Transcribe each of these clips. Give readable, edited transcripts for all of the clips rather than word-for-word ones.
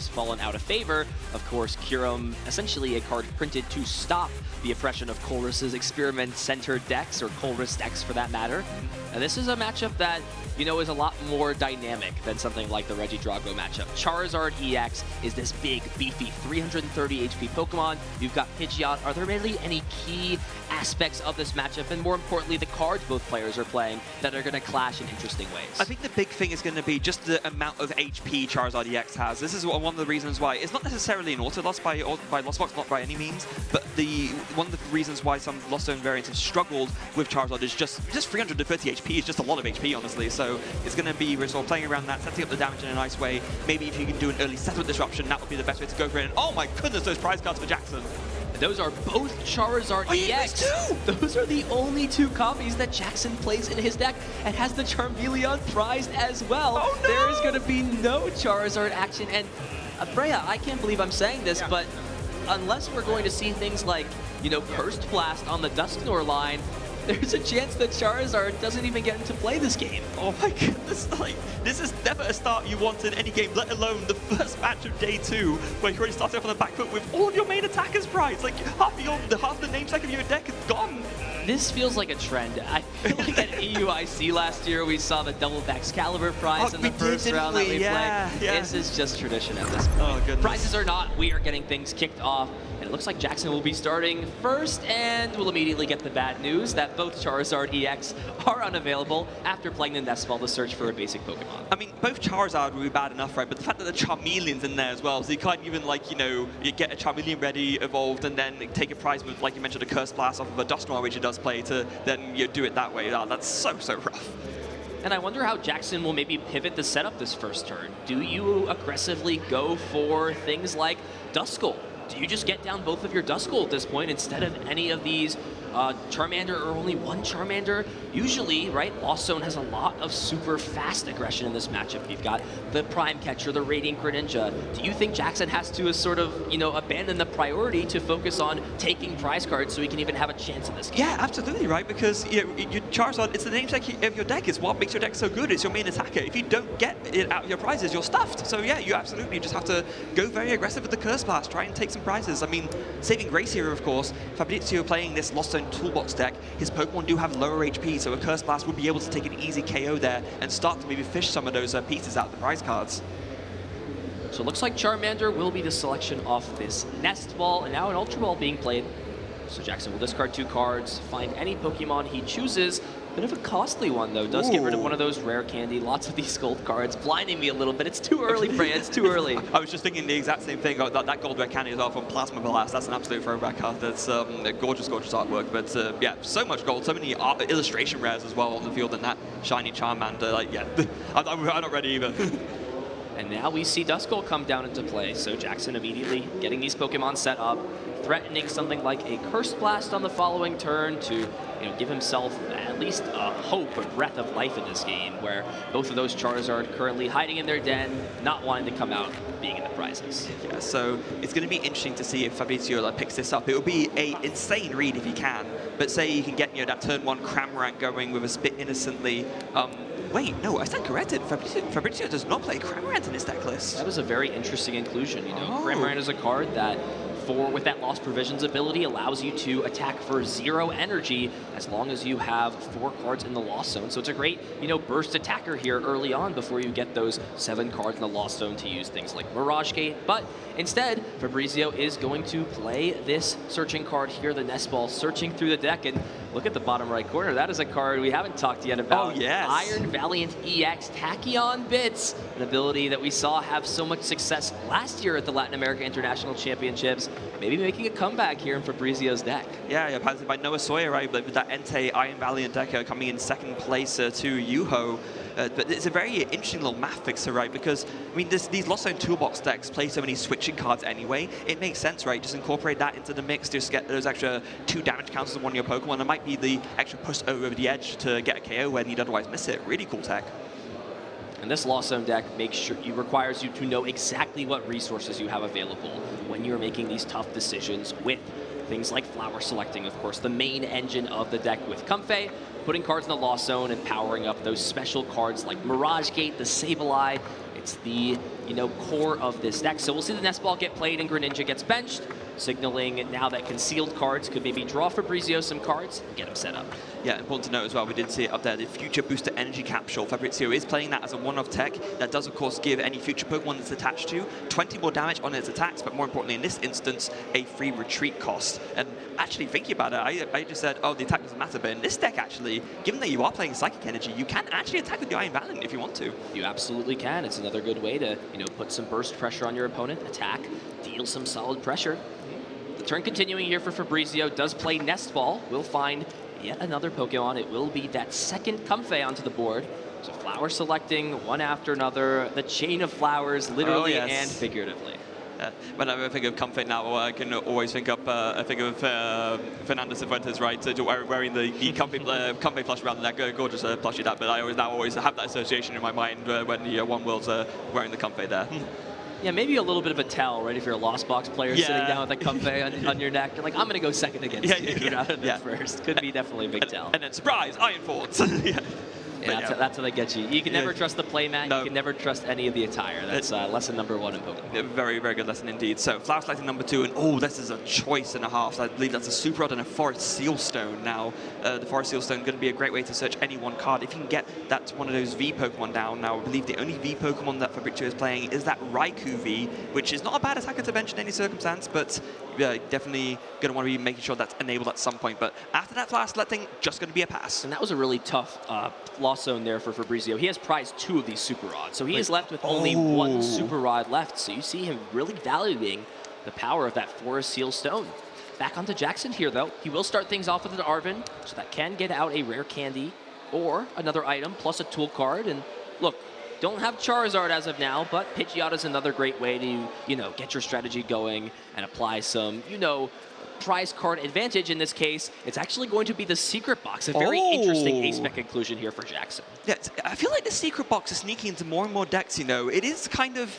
has fallen out of favor. Of course, Kyurem, essentially a card printed to stop the oppression of Colress's experiment-centered decks, or Colress decks for that matter. And this is a matchup that, you know, is a lot more dynamic than something like the Regidrago matchup. Charizard EX is this big, beefy, 330 HP Pokemon. You've got Pidgeot. Are there really any key aspects of this matchup, and more importantly, the cards both players are playing, that are going to clash in interesting ways? I think the big thing is going to be just the amount of HP Charizard EX has. This is one of the reasons why it's not necessarily an auto loss by Lost Box, not by any means, but one of the reasons why some Lost Zone variants have struggled with Charizard is just 330 HP is just a lot of HP, honestly. So it's going to be sort of playing around that, setting up the damage in a nice way. Maybe if you can do an early settlement disruption, that would be the best way to go for it. And oh my goodness, those prize cards for Jackson. Those are both Charizard EX. Those are the only two copies that Jackson plays in his deck, and has the Charmeleon prized as well. Oh, no! There is going to be no Charizard action. And Freya, I can't believe I'm saying this, but unless we're going to see things like, you know, Burst Blast on the Dusknoir line, there's a chance that Charizard doesn't even get into play this game. Oh my goodness, like, this is never a start you want in any game, let alone the first match of day 2, where you're already starting off on the back foot with all of your main attackers prized. Like, half the namesake of your deck is gone. This feels like a trend. I feel like at EUIC last year, we saw the double Excalibur prize in the first round that we played. Yeah. This is just tradition at this point. Oh, goodness. Prizes or not, we are getting things kicked off. And it looks like Jackson will be starting first, and we'll immediately get the bad news that both Charizard EX are unavailable after playing the Nest Ball to search for a basic Pokemon. I mean, both Charizard would be bad enough, right? But the fact that the Charmeleon's in there as well, so you can't even, like, you know, you get a Charmeleon ready, evolved, and then take a prize with, like you mentioned, a Curse Blast off of a Dusknoir, which it does play, to then you do it that way. Oh, that's so rough. And I wonder how Jackson will maybe pivot the setup this first turn. Do you aggressively go for things like Duskull? Do you just get down both of your Duskull at this point instead of any of these Charmander, or only one Charmander? Usually, right, Lost Zone has a lot of super fast aggression in this matchup. You've got the Prime Catcher, the Radiant Greninja. Do you think Jackson has to sort of, you know, abandon the priority to focus on taking prize cards so he can even have a chance in this game? Yeah, absolutely, right? Because your Charizard, it's the namesake of your deck. It's what makes your deck so good. It's your main attacker. If you don't get it out of your prizes, you're stuffed. So yeah, you absolutely just have to go very aggressive with the Curse Blast. Try and take some prizes. I mean, saving grace here, of course, Fabrizo playing this Lost Zone Toolbox deck, his Pokemon do have lower HP, so a Curse Blast would be able to take an easy KO there and start to maybe fish some of those pieces out of the prize cards. So it looks like Charmander will be the selection off this Nest Ball, and now an Ultra Ball being played. So Jackson will discard 2 cards, find any Pokemon he chooses. Bit of a costly one, though. Does get rid of one of those rare candy. Lots of these gold cards. Blinding me a little bit. It's too early, Freya. It's too early. I was just thinking the exact same thing. That gold rare candy as well from Plasma Blast. That's an absolute throwback card. That's a gorgeous artwork. But yeah, so much gold. So many illustration rares as well on the field. And that shiny Charmander. Like, yeah, I'm not ready either. And now we see Duskull come down into play. So Jackson immediately getting these Pokemon set up, threatening something like a Curse Blast on the following turn to, you know, give himself at least a hope, a breath of life in this game, where both of those Charizard currently hiding in their den, not wanting to come out, being in the prizes. Yeah, so it's going to be interesting to see if Fabrizo picks this up. It will be an insane read if he can, but say you can get, you know, that turn 1 Cramorant going with a Spit innocently. Wait, no, I stand corrected. Fabrizo does not play Cramorant in his deck list. That is a very interesting inclusion, you know. Cramorant is a card that, with that Lost Provisions ability, allows you to attack for 0 energy as long as you have 4 cards in the Lost Zone. So it's a great, you know, burst attacker here early on before you get those 7 cards in the Lost Zone to use things like Mirage Gate. But instead, Fabrizo is going to play this searching card here, the Nest Ball, searching through the deck. And look at the bottom right corner. That is a card we haven't talked yet about. Oh, yes. Iron Valiant EX Tachyon Bits, an ability that we saw have so much success last year at the Latin America International Championships. Maybe making a comeback here in Fabrizo's deck. Yeah, piloted by Noah Sawyer, right? But with that Entei Iron Valiant deck coming in 2nd place to Yuho. But it's a very interesting little math fixer, right? Because, I mean, these Lost Zone Toolbox decks play so many switching cards anyway. It makes sense, right? Just incorporate that into the mix, just get those extra 2 damage counters on one of your Pokemon. It might be the extra push over the edge to get a KO when you'd otherwise miss it. Really cool tech. And this Lost Zone deck requires you to know exactly what resources you have available when you're making these tough decisions, with things like Flower Selecting, of course, the main engine of the deck with Comfey, putting cards in the Lost Zone and powering up those special cards like Mirage Gate, the Sableye, It's the, core of this deck. So we'll see the Nest Ball get played and Greninja gets benched, signaling now that concealed cards could maybe draw Fabrizo some cards and get him set up. Yeah, important to note as well, we did see it up there, the Future Booster Energy Capsule. Fabrizo is playing that as a one-off tech. That does, of course, give any future Pokemon it's attached to 20 more damage on its attacks, but more importantly, in this instance, a free retreat cost. And actually, thinking about it, I just said, oh, the attack doesn't matter, but in this deck, actually, given that you are playing Psychic Energy, you can actually attack with the Iron Valiant if you want to. You absolutely can. It's another good way to, put some burst pressure on your opponent, attack, deal some solid pressure. The turn continuing here for Fabrizo, does play Nest Ball. We'll find yet another Pokemon. It will be that second Comfey onto the board. So flower selecting one after another, the chain of flowers, literally and figuratively. Whenever I think of Comfort now, I can always think of Fernando Cifuentes, right? Wearing the Comfort plush around the neck, gorgeous plushie that. But I always have that association in my mind when the One World's wearing the Comfort there. Yeah, maybe a little bit of a tell, right? If you're a Lost Box player sitting down with a Comfey on your neck, you're like, I'm going to go second against you rather than first. Could be definitely a big tell. And then, surprise, Iron Force. That's how they get you. You can never trust the playmat. No. You can never trust any of the attire. That's lesson number 1 in Pokemon. A very, very good lesson indeed. So, flower selecting number 2, and this is a choice and a half. So I believe that's a Super Rod and a Forest Sealstone. Now, the Forest Sealstone going to be a great way to search any one card. If you can get that one of those V Pokemon down. Now, I believe the only V Pokemon that Fabrizo is playing is that Raikou V, which is not a bad attacker to bench in any circumstance, but definitely going to want to be making sure that's enabled at some point. But after that flower selecting, just going to be a pass. And that was a really tough loss zone there for Fabrizo. He has prized 2 of these Super Rods, so he is left with only 1 Super Rod left. So you see him really valuing the power of that Forest Seal Stone. Back onto Jackson here, though. He will start things off with an Arven, so that can get out a rare candy or another item, plus a tool card. And look, don't have Charizard as of now, but Pidgeotto is another great way to, get your strategy going and apply some, prize card advantage. In this case, it's actually going to be the Secret Box. A very interesting ace-spec inclusion here for Jackson. Yeah, I feel like the Secret Box is sneaking into more and more decks, It is kind of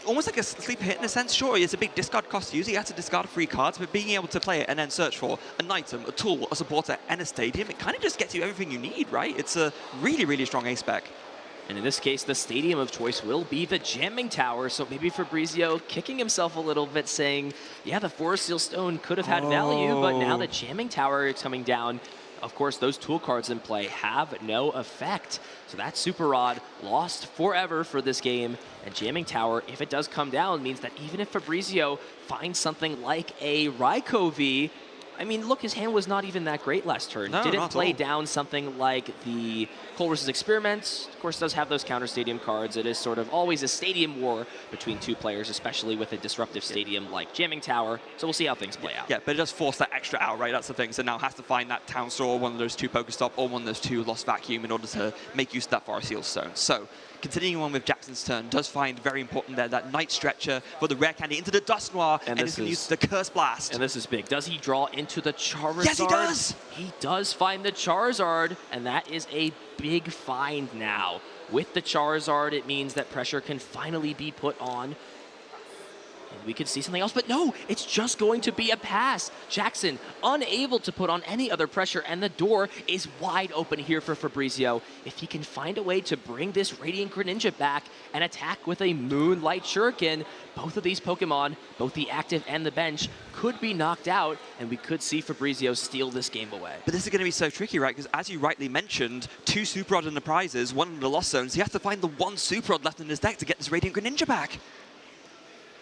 almost like a sleeper hit in a sense. Sure, it's a big discard cost to use. You have to discard 3 cards, but being able to play it and then search for an item, a tool, a supporter, and a stadium, it kind of just gets you everything you need, right? It's a really, really strong ace-spec. And in this case, the stadium of choice will be the Jamming Tower. So maybe Fabrizo kicking himself a little bit, saying, yeah, the Forest Seal Stone could have had value, but now the Jamming Tower is coming down. Of course, those tool cards in play have no effect. So that Super Rod lost forever for this game. And Jamming Tower, if it does come down, means that even if Fabrizo finds something like a Raikou V, I mean, look, his hand was not even that great last turn. Didn't play down something like the Colress's Experiment. Of course, does have those counter stadium cards. It is sort of always a stadium war between 2 players, especially with a disruptive stadium like Jamming Tower. So we'll see how things play out. Yeah, but it does force that extra out, right? That's the thing. So now has to find that Town Store, one of those 2 Pokestop, or one of those 2 Lost Vacuum in order to make use of that Forest Seal Stone. So continuing on with Jackson's turn, does find very important there, that Night Stretcher for the rare candy into the Dust Noir, and he's going to use the Curse Blast. And this is big. Does he draw into the Charizard? Yes, he does! He does find the Charizard, and that is a big find now. With the Charizard, it means that pressure can finally be put on. We could see something else, but no, it's just going to be a pass. Jackson unable to put on any other pressure, and the door is wide open here for Fabrizo. If he can find a way to bring this Radiant Greninja back and attack with a Moonlight Shuriken, both of these Pokemon, both the active and the bench, could be knocked out, and we could see Fabrizo steal this game away. But this is going to be so tricky, right? Because as you rightly mentioned, 2 Super Rod in the prizes, 1 in the Lost Zones. He has to find the 1 Super Rod left in his deck to get this Radiant Greninja back.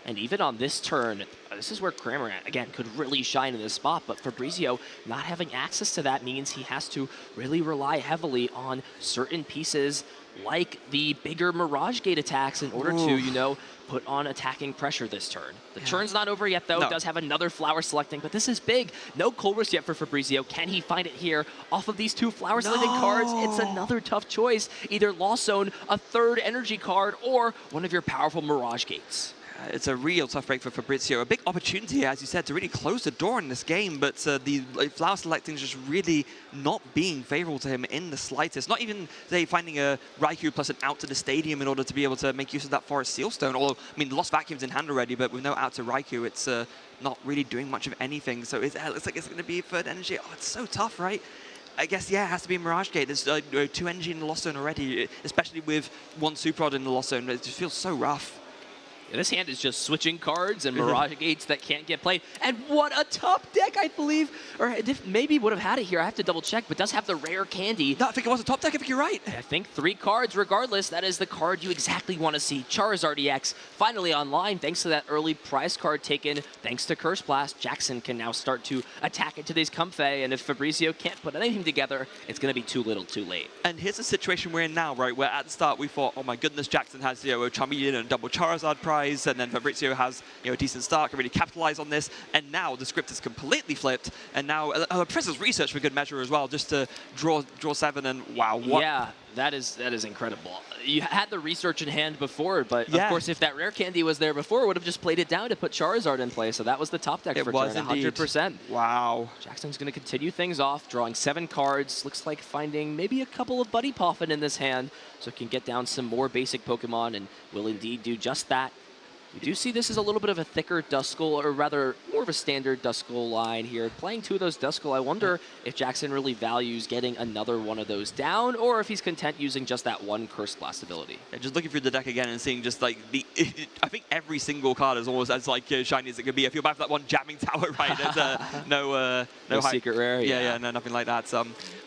And even on this turn, this is where Kramer, again, could really shine in this spot. But Fabrizo not having access to that means he has to really rely heavily on certain pieces like the bigger Mirage Gate attacks in order to, put on attacking pressure this turn. The turn's not over yet, though. No. It does have another flower selecting, but this is big. No Colress yet for Fabrizo. Can he find it here off of these 2 flower selecting cards? It's another tough choice. Either Lost Zone, a 3rd energy card, or one of your powerful Mirage Gates. It's a real tough break for Fabrizo. A big opportunity, as you said, to really close the door in this game, but the flower selecting is just really not being favorable to him in the slightest. Not even, say, finding a Raikou plus an out to the stadium in order to be able to make use of that Forest Seal Stone. Although, I mean, the Lost Vacuum's in hand already, but with no out to Raikou, it's not really doing much of anything. So it looks like it's going to be 3rd energy. Oh, it's so tough, right? I guess, yeah, it has to be Mirage Gate. There's 2 energy in the Lost Zone already, especially with 1 Super Rod in the Lost Zone. It just feels so rough. This hand is just switching cards and Mirage Gates that can't get played. And what a top deck, I believe. Or maybe would have had it here. I have to double check, but does have the rare candy. No, I think it was a top deck. I think you're right. I think 3 cards regardless. That is the card you exactly want to see. Charizard EX finally online thanks to that early prize card taken. Thanks to Curse Blast, Jackson can now start to attack into these Comfey. And if Fabrizo can't put anything together, it's going to be too little too late. And here's the situation we're in now, right? Where at the start we thought, oh my goodness, Jackson has a Charmeleon and double Charizard prize. And then Fabrizo has a decent start, can really capitalize on this. And now the script is completely flipped. And now Professor's Research for good measure as well, just to draw 7. And wow, what? Yeah, that is incredible. You had the research in hand before, but of course, if that rare candy was there before, would have just played it down to put Charizard in play. So that was the top deck for turn, 100%. Wow. Jackson's going to continue things off, drawing 7 cards. Looks like finding maybe a couple of Buddy Poffin in this hand, so can get down some more basic Pokemon, and will indeed do just that. We do see this is a little bit of a thicker Duskull, or rather more of a standard Duskull line here. Playing 2 of those Duskull, I wonder if Jackson really values getting another one of those down, or if he's content using just that 1 Curse Blast ability. Yeah, just looking through the deck again and seeing just like I think every single card is almost as like shiny as it could be. I feel bad for that one Jamming Tower, right? There's no secret rare. Yeah, no, nothing like that.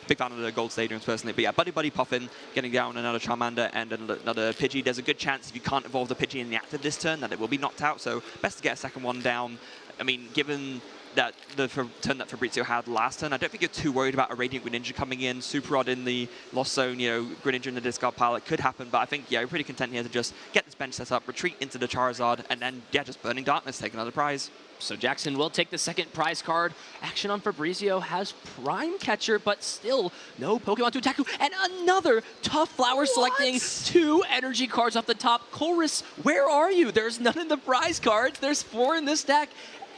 Big fan of the Gold Stadiums personally. But yeah, Buddy Poffin getting down another Charmander and another Pidgey. There's a good chance if you can't evolve the Pidgey in the active this turn that it will be knocked out. So best to get a second one down. I mean, given that the turn that Fabrizo had last turn, I don't think you're too worried about a Radiant Greninja coming in. Super Rod in the Lost Zone, Greninja in the discard pile. It could happen, but I think, yeah, we're pretty content here to just get this bench set up, retreat into the Charizard, and then, yeah, just Burning Darkness, take another prize. So Jackson will take the second prize card. Action on Fabrizo has Prime Catcher, but still no Pokemon to attack. And another tough flower selecting 2 energy cards off the top. Chorus, where are you? There's none in the prize cards. There's 4 in this deck.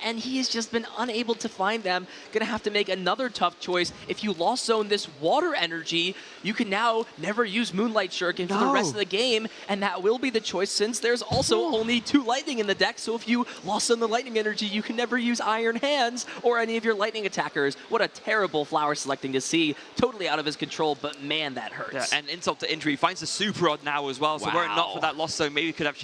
And he has just been unable to find them. Gonna have to make another tough choice. If you Lost Zone this water energy, you can now never use Moonlight Shuriken for the rest of the game, and that will be the choice since there's also only 2 lightning in the deck. So if you Lost Zone the lightning energy, you can never use Iron Hands or any of your lightning attackers. What a terrible flower selecting to see. Totally out of his control, but man, that hurts. Yeah, and insult to injury, finds the Super Rod now as well. So were it not for that Lost Zone, maybe could have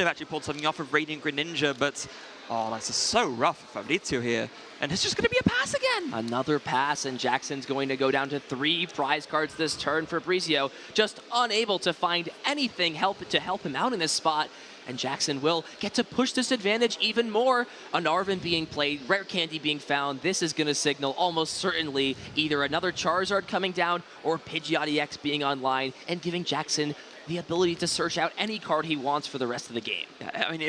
actually pulled something off of Radiant Greninja, but oh, that's just so rough for Fabrizo here. And it's just going to be a pass again. Another pass, and Jackson's going to go down to 3 prize cards this turn for Fabrizo. Just unable to find anything to help him out in this spot. And Jackson will get to push this advantage even more. A Narvin being played, rare candy being found. This is going to signal almost certainly either another Charizard coming down or Pidgeot EX being online and giving Jackson the ability to search out any card he wants for the rest of the game. Yeah, I mean,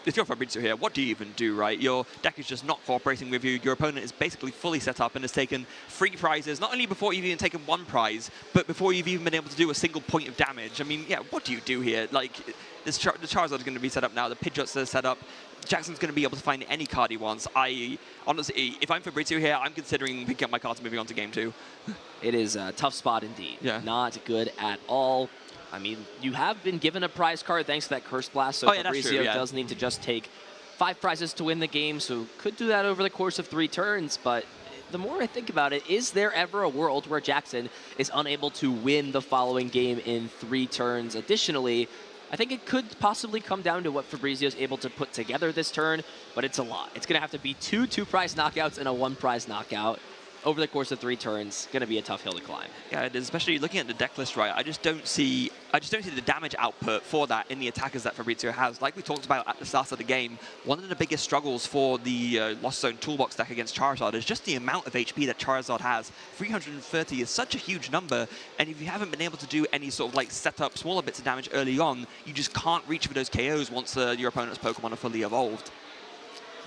if you're Fabrizo here, what do you even do, right? Your deck is just not cooperating with you. Your opponent is basically fully set up and has taken 3 prizes, not only before you've even taken 1 prize, but before you've even been able to do a single point of damage. I mean, yeah, what do you do here? Like, the Charizard is going to be set up now. The Pidgeot's are set up. Jackson's going to be able to find any card he wants. Honestly, if I'm Fabrizo here, I'm considering picking up my cards and moving on to game 2. It is a tough spot indeed. Yeah. Not good at all. I mean, you have been given a prize card thanks to that Curse Blast, so Fabrizo does need to just take 5 prizes to win the game, so could do that over the course of 3 turns, but the more I think about it, is there ever a world where Jackson is unable to win the following game in 3 turns? Additionally, I think it could possibly come down to what Fabrizo is able to put together this turn, but it's a lot. It's going to have to be 2 2-prize knockouts and a 1-prize knockout over the course of 3 turns. Going to be a tough hill to climb. Yeah, it is, especially looking at the deck list, right? I just don't see the damage output for that in the attackers that Fabrizo has. Like we talked about at the start of the game, one of the biggest struggles for the Lost Zone Toolbox deck against Charizard is just the amount of HP that Charizard has. 330 is such a huge number, and if you haven't been able to do any sort of like setup smaller bits of damage early on, you just can't reach for those KOs once your opponent's Pokemon are fully evolved.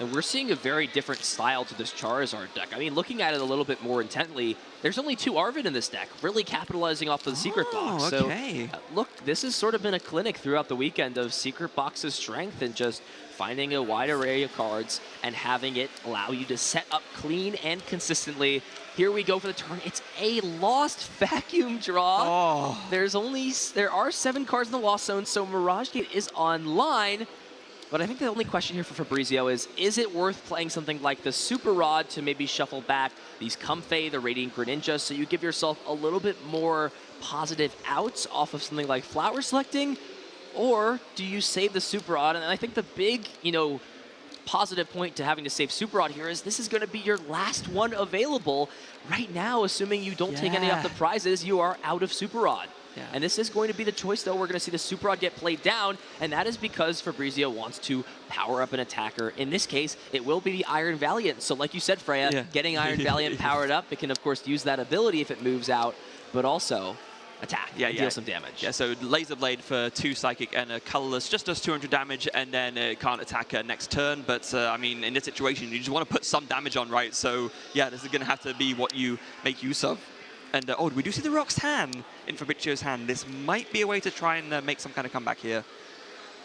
And we're seeing a very different style to this Charizard deck. I mean, looking at it a little bit more intently, there's only 2 Arvid in this deck, really capitalizing off the Secret Box. Okay. So, look, this has sort of been a clinic throughout the weekend of Secret Box's strength and just finding a wide array of cards and having it allow you to set up clean and consistently. Here we go for the turn. It's a Lost Vacuum draw. There are 7 cards in the Lost Zone, so Mirage Gate is online. But I think the only question here for Fabrizo is it worth playing something like the Super Rod to maybe shuffle back these Comfey, the Radiant Greninja, so you give yourself a little bit more positive outs off of something like Flower Selecting? Or do you save the Super Rod? And I think the big, positive point to having to save Super Rod here is this is going to be your last one available. Right now, assuming you don't take any off the prizes, you are out of Super Rod. Yeah. And this is going to be the choice, though. We're going to see the Super Rod get played down, and that is because Fabrizo wants to power up an attacker. In this case, it will be the Iron Valiant. So like you said, Freya, getting Iron Valiant powered up, it can, of course, use that ability if it moves out, but also attack, deal some damage. Yeah, so Laser Blade for 2 Psychic and a Colorless just does 200 damage, and then it can't attack next turn. But, I mean, in this situation, you just want to put some damage on, right? So, yeah, this is going to have to be what you make use of. And, we do see the Roxanne in Fabrizio's hand. This might be a way to try and make some kind of comeback here.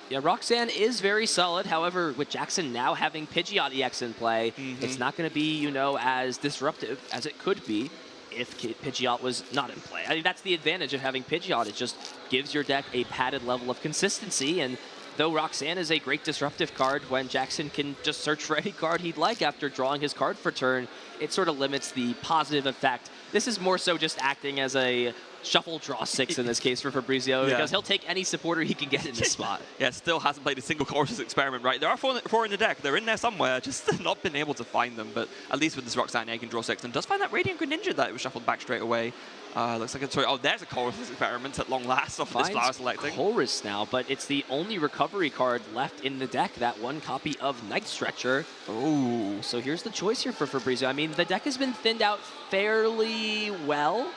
Yeah, Roxanne is very solid. However, with Jackson now having Pidgeot EX in play, it's not going to be, as disruptive as it could be if Pidgeot was not in play. I mean, that's the advantage of having Pidgeot. It just gives your deck a padded level of consistency. And though Roxanne is a great disruptive card, when Jackson can just search for any card he'd like after drawing his card for turn, it sort of limits the positive effect. This is more so just acting as a shuffle draw 6 in this case for Fabrizo, because he'll take any supporter he can get in this spot. Yeah, still hasn't played a single Chorus Experiment, right? There are four in the deck. They're in there somewhere, just not been able to find them. But at least with this Roxanne, he can draw 6 and does find that Radiant Greninja that was shuffled back straight away. Looks like it's... Oh, there's a Chorus Experiment at long last off this Flower Selecting. Chorus now, but it's the only recovery card left in the deck, that one copy of Night Stretcher. Oh. So here's the choice here for Fabrizo. I mean, the deck has been thinned out fairly well.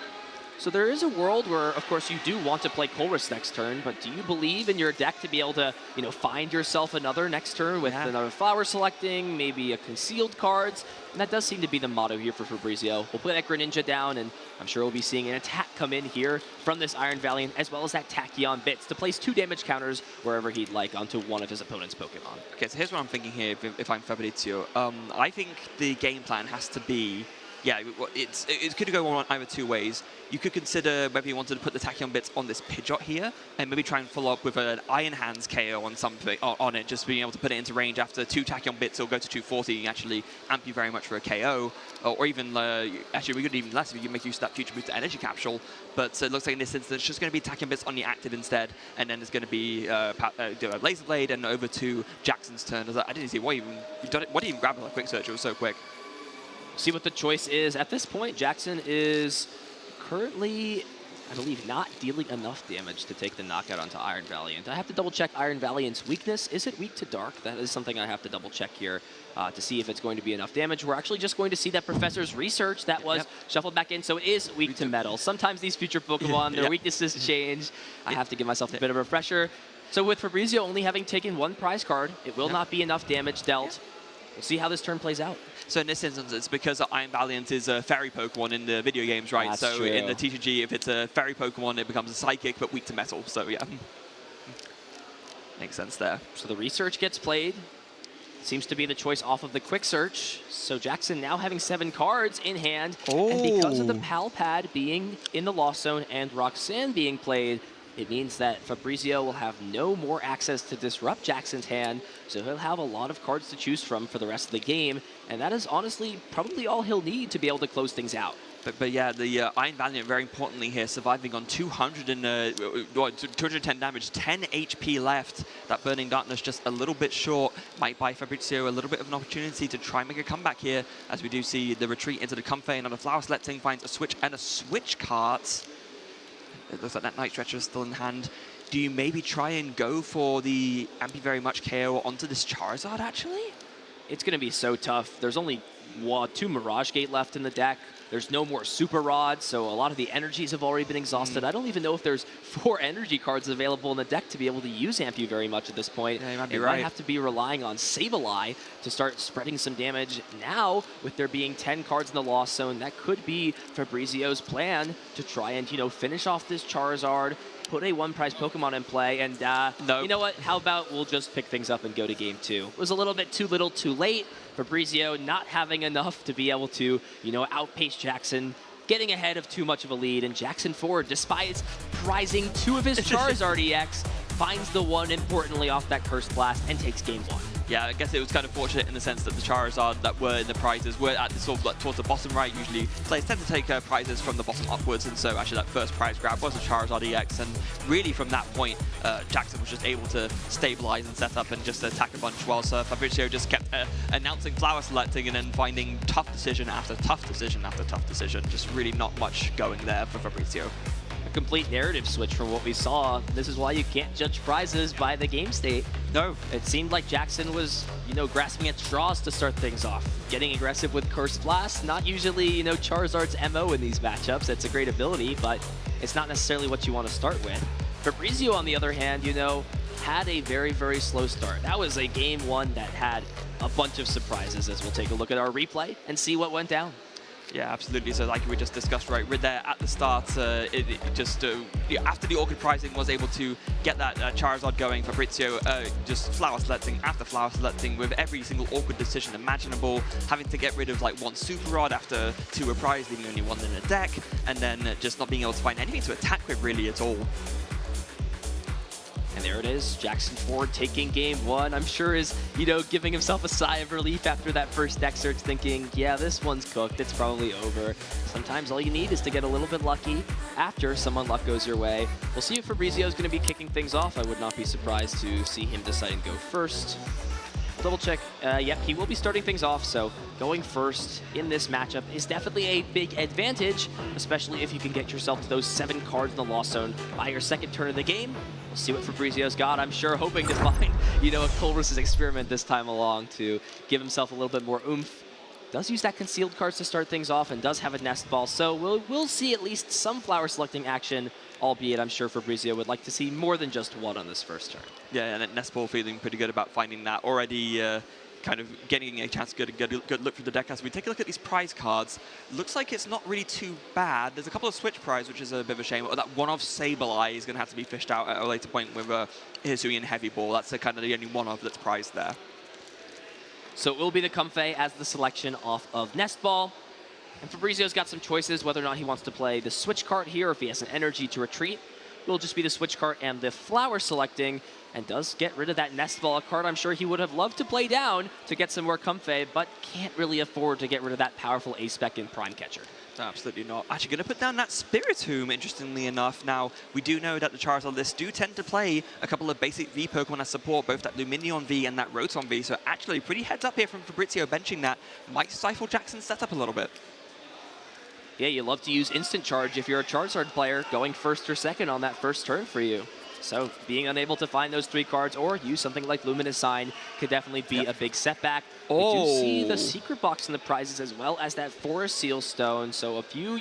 So there is a world where, of course, you do want to play Chorus next turn, but do you believe in your deck to be able to, find yourself another next turn with another Flower Selecting, maybe a Concealed cards? And that does seem to be the motto here for Fabrizo. We'll play that Greninja down, and I'm sure we'll be seeing an attack come in here from this Iron Valiant, as well as that Tachyon Bits to place 2 damage counters wherever he'd like onto one of his opponent's Pokemon. Okay, so here's what I'm thinking here if I'm Fabrizio. I think the game plan has to be... Yeah, it could go on either 2 ways. You could consider whether you wanted to put the Tachyon Bits on this Pidgeot here, and maybe try and follow up with an Iron Hands KO on something on it, just being able to put it into range after 2 Tachyon Bits will go to 240 and actually amp you very much for a KO. Or even, actually, we could even less if you make use of that Future Boost Energy Capsule. But it looks like in this instance, it's just going to be Tachyon Bits on the active instead, and then it's going to be Laser Blade and over to Jackson's turn. I didn't see what did he grab a quick search? It was so quick. See what the choice is. At this point, Jackson is currently, I believe, not dealing enough damage to take the knockout onto Iron Valiant. I have to double check Iron Valiant's weakness. Is it weak to Dark? That is something I have to double check here to see if it's going to be enough damage. We're actually just going to see that Professor's Research that was shuffled back in, so it is weak to Metal. Sometimes these future Pokemon, their weaknesses change. I have to give myself a bit of a refresher. So with Fabrizo only having taken 1 prize card, it will not be enough damage dealt. We'll see how this turn plays out. So in this instance, it's because Iron Valiant is a fairy Pokemon in the video games, right? That's so true. In the TCG, if it's a fairy Pokemon, it becomes a Psychic, but weak to Metal. So yeah, makes sense there. So the Research gets played. Seems to be the choice off of the Quick Search. So Jackson now having 7 cards in hand. And because of the Pal Pad being in the Lost Zone and Roxanne being played, it means that Fabrizo will have no more access to disrupt Jackson's hand, so he'll have a lot of cards to choose from for the rest of the game, and that is honestly probably all he'll need to be able to close things out. But yeah, the Iron Valiant, very importantly here, surviving on 210 damage, 10 HP left. That Burning Darkness just a little bit short. Might buy Fabrizo a little bit of an opportunity to try and make a comeback here, as we do see the retreat into the Comfey, and on the Flower Selecting finds a switch and a switch cart. It looks like that Night Stretcher is still in hand. Do you maybe try and go for the Ampy Very Much KO onto this Charizard, actually? It's going to be so tough. There's only 2 Mirage Gate left in the deck. There's no more Super Rod, so a lot of the energies have already been exhausted. I don't even know if there's 4 energy cards available in the deck to be able to use Ampy very much at this point. Yeah, you might be right. right. Might have to be relying on Sableye to start spreading some damage. Now, with there being 10 cards in the Lost Zone, that could be Fabrizo's plan to try and, finish off this Charizard, put a 1 prize Pokemon in play, and nope. You know what? How about we'll just pick things up and go to game 2. It was a little bit too little too late. Fabrizo not having enough to be able to, outpace Jackson, getting ahead of too much of a lead, and Jackson Ford, despite prizing 2 of his Charizard EX, finds the one importantly off that Cursed Blast, and takes game 1. Yeah, I guess it was kind of fortunate in the sense that the Charizard that were in the prizes were at the sort of like towards the bottom right. Usually players tend to take prizes from the bottom upwards, and so actually that first prize grab was a Charizard EX, and really from that point, Jackson was just able to stabilize and set up and just attack a bunch, whilst Fabrizo just kept announcing flower selecting and then finding tough decision after tough decision after tough decision. Just really not much going there for Fabrizo. Complete narrative switch from what we saw. This is why you can't judge prizes by the game state. No. It seemed like Jackson was, grasping at straws to start things off. Getting aggressive with Cursed Blast, not usually, Charizard's MO in these matchups. It's a great ability, but it's not necessarily what you want to start with. Fabrizo, on the other hand, had a very, very slow start. That was a game 1 that had a bunch of surprises, as we'll take a look at our replay and see what went down. Yeah, absolutely. So like we just discussed right there at the start, after the Orchid Prizing was able to get that Charizard going, Fabrizo just flower selecting after flower selecting with every single awkward decision imaginable, having to get rid of like one Super Rod after 2 were prized, leaving only 1 in a deck, and then just not being able to find anything to attack with really at all. And there it is, Jackson Ford taking game 1. I'm sure is, giving himself a sigh of relief after that first deck search, thinking, yeah, this one's cooked, it's probably over. Sometimes all you need is to get a little bit lucky after some unluck goes your way. We'll see if Fabrizo is going to be kicking things off. I would not be surprised to see him decide to go first. Double check. Yep, he will be starting things off, so going first in this matchup is definitely a big advantage, especially if you can get yourself to those 7 cards in the Lost Zone by your second turn of the game. We'll see what Fabrizo's got. I'm sure hoping to find, a Culver's experiment this time along to give himself a little bit more oomph. Does use that concealed cards to start things off and does have a Nest Ball, so we'll see at least some flower selecting action, albeit I'm sure Fabrizo would like to see more than just 1 on this first turn. Yeah, and Nest Ball feeling pretty good about finding that already. Kind of getting a chance to get a good look through the deck. As we take a look at these prize cards, looks like it's not really too bad. There's a couple of switch prize, which is a bit of a shame. That one-off Sableye is going to have to be fished out at a later point with Hisuian Heavy Ball. That's kind of the only one-off that's prized there. So it will be the Comfey as the selection off of Nest Ball. And Fabrizo's got some choices whether or not he wants to play the switch card here, or if he has an energy to retreat. It will just be the switch card and the flower selecting, and does get rid of that Nest Ball, a card I'm sure he would have loved to play down to get some more Comfey, but can't really afford to get rid of that powerful A-Spec in Prime Catcher. Absolutely not. Actually going to put down that Spiritomb, interestingly enough. Now, we do know that the Charizard list do tend to play a couple of basic V Pokemon as support, both that Lumineon V and that Rotom V, so actually pretty heads up here from Fabrizo benching that. Might stifle Jackson's setup a little bit. Yeah, you love to use Instant Charge if you're a Charizard player, going first or second on that first turn for you. So being unable to find those 3 cards or use something like Luminous Sign could definitely be a big setback. Oh. We do see the secret box in the prizes as well as that Forest Seal Stone. So a few,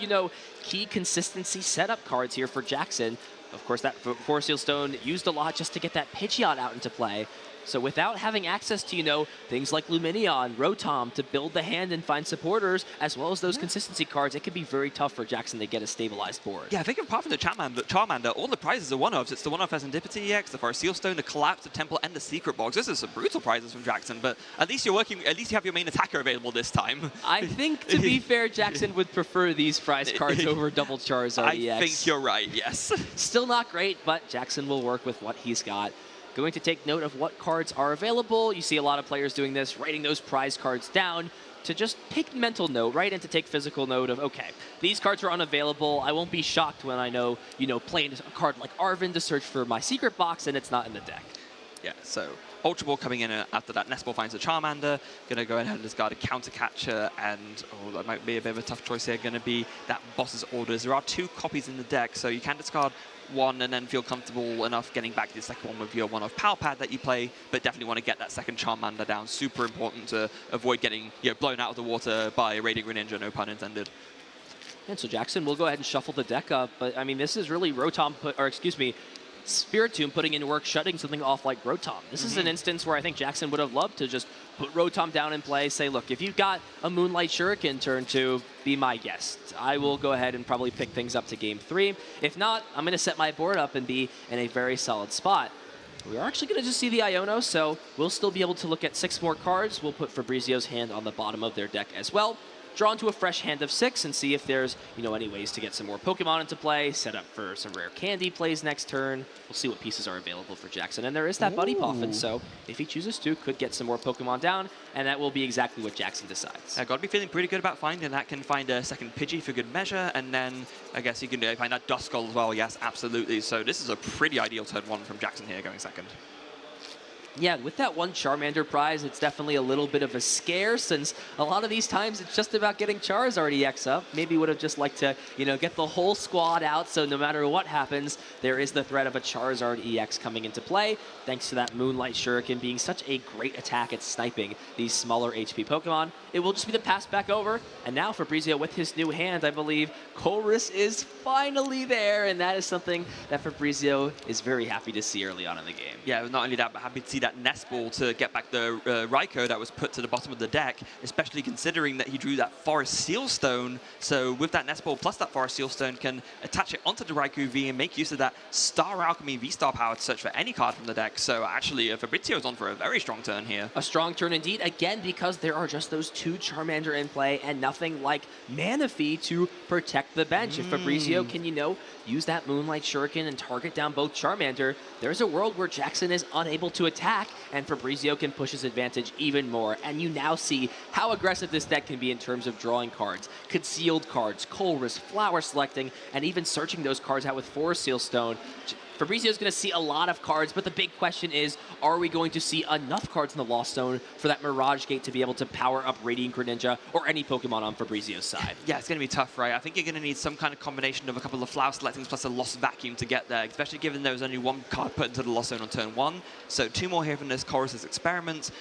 key consistency setup cards here for Jackson. Of course, that Forest Seal Stone used a lot just to get that Pidgeot out into play. So without having access to, things like Lumineon, Rotom to build the hand and find supporters, as well as those consistency cards, it can be very tough for Jackson to get a stabilized board. Yeah, I think apart from the Charmander, all the prizes are one-offs. It's the one-off Serendipity EX, the Forest Seal Stone, the Collapse, the Temple, and the Secret Box. This is some brutal prizes from Jackson, but at least you have your main attacker available this time. I think, to be fair, Jackson would prefer these prize cards over double Charizard EX. I think you're right, yes. Still not great, but Jackson will work with what he's got. Going to take note of what cards are available. You see a lot of players doing this, writing those prize cards down to just take mental note, right? And to take physical note of, okay, these cards are unavailable. I won't be shocked when I know, playing a card like Arven to search for my secret box and it's not in the deck. Yeah, so Ultra Ball coming in after that. Nest Ball finds a Charmander. Going to go ahead and discard a Counter Catcher, and that might be a bit of a tough choice here. Going to be that Boss's Orders. There are 2 copies in the deck, so you can discard 1 and then feel comfortable enough getting back to the second one with your one-off Power Pad that you play, but definitely want to get that second Charmander down. Super important to avoid getting blown out of the water by a Radiant Greninja, no pun intended. And so Jackson will go ahead and shuffle the deck up, but I mean, this is really Spiritomb putting in work, shutting something off like Rotom. This is an instance where I think Jackson would have loved to just put Rotom down in play, say, look, if you've got a Moonlight Shuriken turn 2, be my guest. I will go ahead and probably pick things up to game 3. If not, I'm going to set my board up and be in a very solid spot. We are actually going to just see the Iono, so we'll still be able to look at 6 more cards. We'll put Fabrizo's hand on the bottom of their deck as well. draw into a fresh hand of 6 and see if there's, any ways to get some more Pokemon into play, set up for some rare candy plays next turn. We'll see what pieces are available for Jackson. And there is that Buddy Poffin, so if he chooses to, could get some more Pokemon down, and that will be exactly what Jackson decides. I've got to be feeling pretty good about finding that. Can find a second Pidgey for good measure, and then I guess you can find that Duskull as well. Yes, absolutely. So this is a pretty ideal turn 1 from Jackson here going second. Yeah, with that one Charmander prize, it's definitely a little bit of a scare, since a lot of these times it's just about getting Charizard EX up. Maybe would have just liked to, get the whole squad out, so no matter what happens, there is the threat of a Charizard EX coming into play, thanks to that Moonlight Shuriken being such a great attack at sniping these smaller HP Pokemon. It will just be the pass back over, and now Fabrizo with his new hand, I believe, Colress is finally there, and that is something that Fabrizo is very happy to see early on in the game. Yeah, not only that, but happy to see that Nest Ball to get back the Raikou that was put to the bottom of the deck, especially considering that he drew that Forest Seal Stone. So with that Nest Ball plus that Forest Seal Stone, can attach it onto the Raikou V and make use of that Star Alchemy V-Star power to search for any card from the deck. So actually, Fabrizio's on for a very strong turn here. A strong turn indeed, again, because there are just those 2 Charmander in play and nothing like Manaphy to protect the bench. If Fabrizio can, use that Moonlight Shuriken and target down both Charmander, there's a world where Jackson is unable to attack, and Fabrizio can push his advantage even more. And you now see how aggressive this deck can be in terms of drawing cards, concealed cards, Colress, flower selecting, and even searching those cards out with Forest Seal Stone. Fabrizio's going to see a lot of cards, but the big question is, are we going to see enough cards in the Lost Zone for that Mirage Gate to be able to power up Radiant Greninja or any Pokemon on Fabrizio's side? Yeah, it's going to be tough, right? I think you're going to need some kind of combination of a couple of Flower Selectings plus a Lost Vacuum to get there, especially given there was only 1 card put into the Lost Zone on turn 1. So 2 more here from this Chorus's Experiment.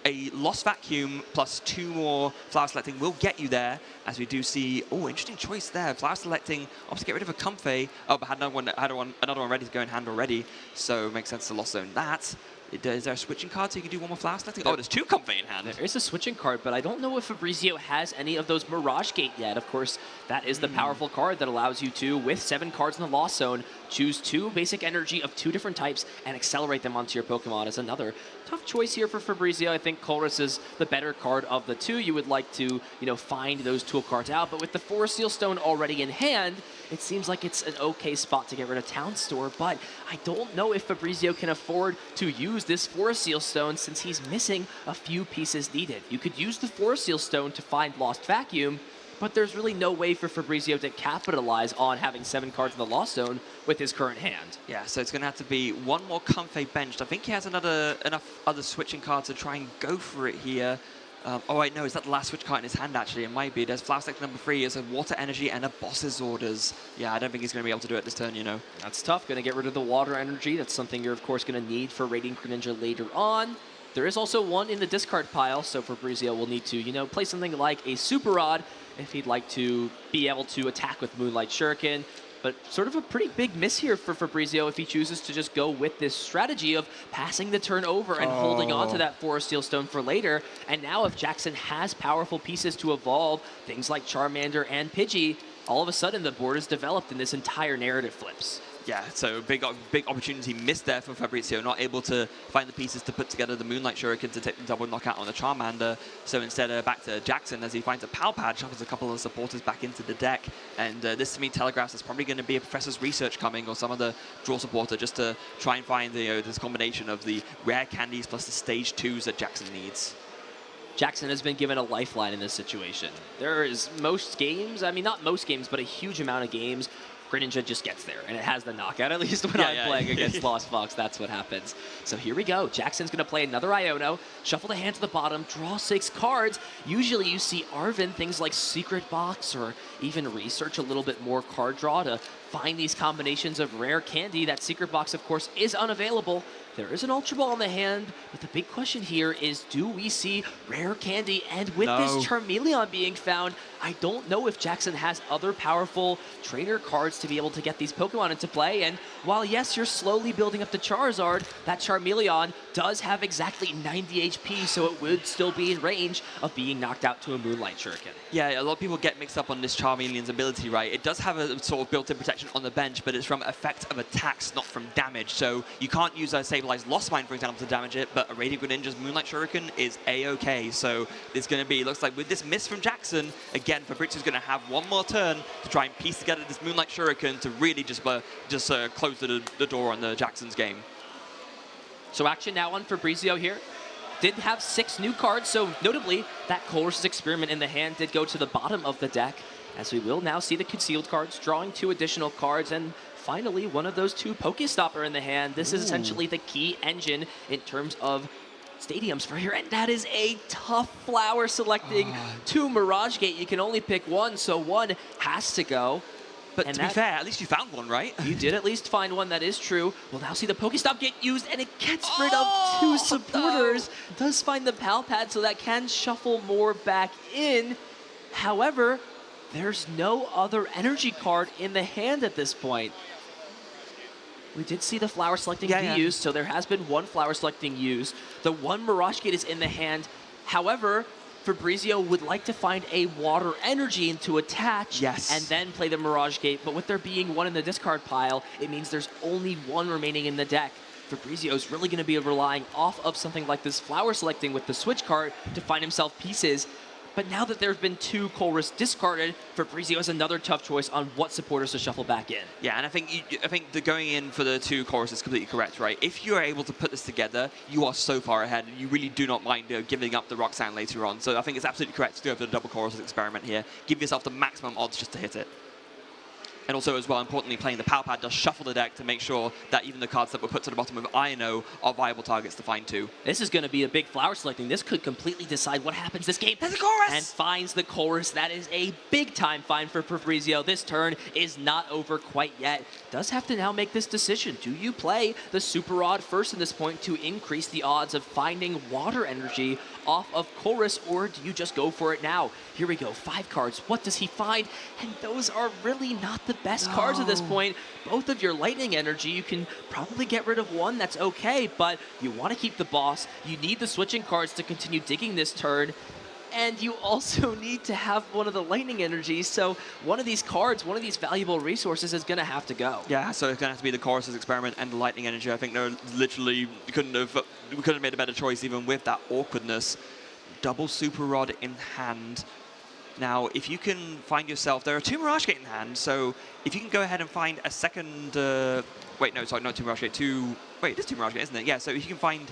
A Lost Vacuum plus 2 more Flower Selecting will get you there, as we do see, interesting choice there. Flower Selecting, obviously get rid of a Comfey. Oh, but had another one ready to go in hand already, so it makes sense to Lost Zone that. Is there a switching card so you can do 1 more Flower Selecting? Oh, there's 2 Comfey in hand. There is a switching card, but I don't know if Fabrizio has any of those Mirage Gate yet. Of course, that is the powerful card that allows you to, with 7 cards in the Lost Zone, choose 2 basic energy of 2 different types and accelerate them onto your Pokemon. Is another tough choice here for Fabrizio. I think Colress is the better card of the 2. You would like to, find those tool cards out, but with the Forest Seal Stone already in hand, it seems like it's an okay spot to get rid of Town Store, but I don't know if Fabrizio can afford to use this Forest Seal Stone since he's missing a few pieces needed. You could use the Forest Seal Stone to find Lost Vacuum, but there's really no way for Fabrizio to capitalize on having 7 cards in the Lost Zone with his current hand. Yeah, so it's going to have to be 1 more Comfey benched. I think he has enough other switching cards to try and go for it here. Oh wait, no, is that the last switch card in his hand actually? It might be. There's Flower Select number 3, it's a Water Energy and a Boss's Orders. Yeah, I don't think he's going to be able to do it this turn, That's tough. Going to get rid of the Water Energy. That's something you're, of course, going to need for Radiant Greninja later on. There is also 1 in the discard pile, so Fabrizio will need to, play something like a Super Rod if he'd like to be able to attack with Moonlight Shuriken. But sort of a pretty big miss here for Fabrizio if he chooses to just go with this strategy of passing the turn over and holding on to that Forest Seal Stone for later. And now if Jackson has powerful pieces to evolve, things like Charmander and Pidgey, all of a sudden the board is developed and this entire narrative flips. Yeah, so big opportunity missed there for Fabrizio, not able to find the pieces to put together the Moonlight Shuriken to take the double knockout on the Charmander. So instead, back to Jackson as he finds a Pal Pad, shuffles a couple of supporters back into the deck. And this to me telegraphs there's probably going to be a Professor's Research coming or some other draw supporter just to try and find this combination of the rare candies plus the stage 2s that Jackson needs. Jackson has been given a lifeline in this situation. There is most games, I mean not most games, but a huge amount of games, Greninja just gets there, and it has the knockout. At least when I'm playing against Lost Fox, that's what happens. So here we go. Jackson's going to play another Iono, shuffle the hand to the bottom, draw 6 cards. Usually you see Arvin, things like Secret Box, or even research a little bit more card draw to find these combinations of rare candy. That Secret Box, of course, is unavailable. There is an Ultra Ball in the hand, but the big question here is, do we see rare candy? And with this Charmeleon being found, I don't know if Jackson has other powerful trainer cards to be able to get these Pokemon into play. And while, yes, you're slowly building up the Charizard, that Charmeleon does have exactly 90 HP, so it would still be in range of being knocked out to a Moonlight Shuriken. Yeah, a lot of people get mixed up on this Charmeleon's ability, right? It does have a sort of built-in protection on the bench, but it's from effect of attacks, not from damage. So you can't use, say, stabilize Lost Mine, for example, to damage it, but a Radiant Greninja's Moonlight Shuriken is A-okay. So it's going to be, looks like with this miss from Jackson, again, Fabrizio's going to have one more turn to try and piece together this Moonlight Shuriken to really just close the door on the Jackson's game. So action now on Fabrizio here. Did have 6 new cards, so notably, that Colress's Experiment in the hand did go to the bottom of the deck, as we will now see the concealed cards, drawing 2 additional cards, and finally, one of those 2 Pokestopper in the hand. This is essentially the key engine in terms of stadiums for here, and that is a tough flower selecting 2 Mirage Gate. You can only pick one, so one has to go. But to be fair, at least you found one, right? You did at least find one, that is true. We'll now see the Pokestop get used, and it gets rid of 2 supporters. No. Does find the Pal Pad, so that can shuffle more back in. However, there's no other energy card in the hand at this point. We did see the flower selecting be used, so there has been 1 flower selecting used. The 1 Mirage Gate is in the hand. However, Fabrizio would like to find a water energy to attach and then play the Mirage Gate, but with there being 1 in the discard pile, it means there's only 1 remaining in the deck. Fabrizio is really going to be relying off of something like this flower selecting with the switch card to find himself pieces. But now that there have been 2 Colress discarded, Fabrizio has another tough choice on what supporters to shuffle back in. Yeah, and I think the going in for the 2 Colress is completely correct, right? If you are able to put this together, you are so far ahead, and you really do not mind giving up the Roxanne later on. So I think it's absolutely correct to go for the double Colress experiment here. Give yourself the maximum odds just to hit it. And also, as well, importantly, playing the Pal Pad does shuffle the deck to make sure that even the cards that were put to the bottom of INO are viable targets to find too. This is going to be a big flower selecting. This could completely decide what happens this game. There's a Chorus! And finds the Chorus. That is a big-time find for Fabrizio. This turn is not over quite yet. Does have to now make this decision. Do you play the Super Rod first in this point to increase the odds of finding water energy off of Chorus, or do you just go for it now? Here we go, 5 cards. What does he find? And those are really not the best cards at this point. Both of your lightning energy, you can probably get rid of 1, that's okay, but you want to keep the boss. You need the switching cards to continue digging this turn. And you also need to have one of the lightning energies, so one of these cards, one of these valuable resources is going to have to go. Yeah, so it's going to have to be the Chorus's Experiment and the lightning energy. I think they're literally, we couldn't have made a better choice even with that awkwardness. Double Super Rod in hand. Now, if you can find yourself, there are 2 Mirage Gate in hand, so if you can go ahead and find a second, wait, no, sorry, not 2 Mirage Gate, 2, wait, it is 2 Mirage Gate, isn't it? Yeah, so if you can find,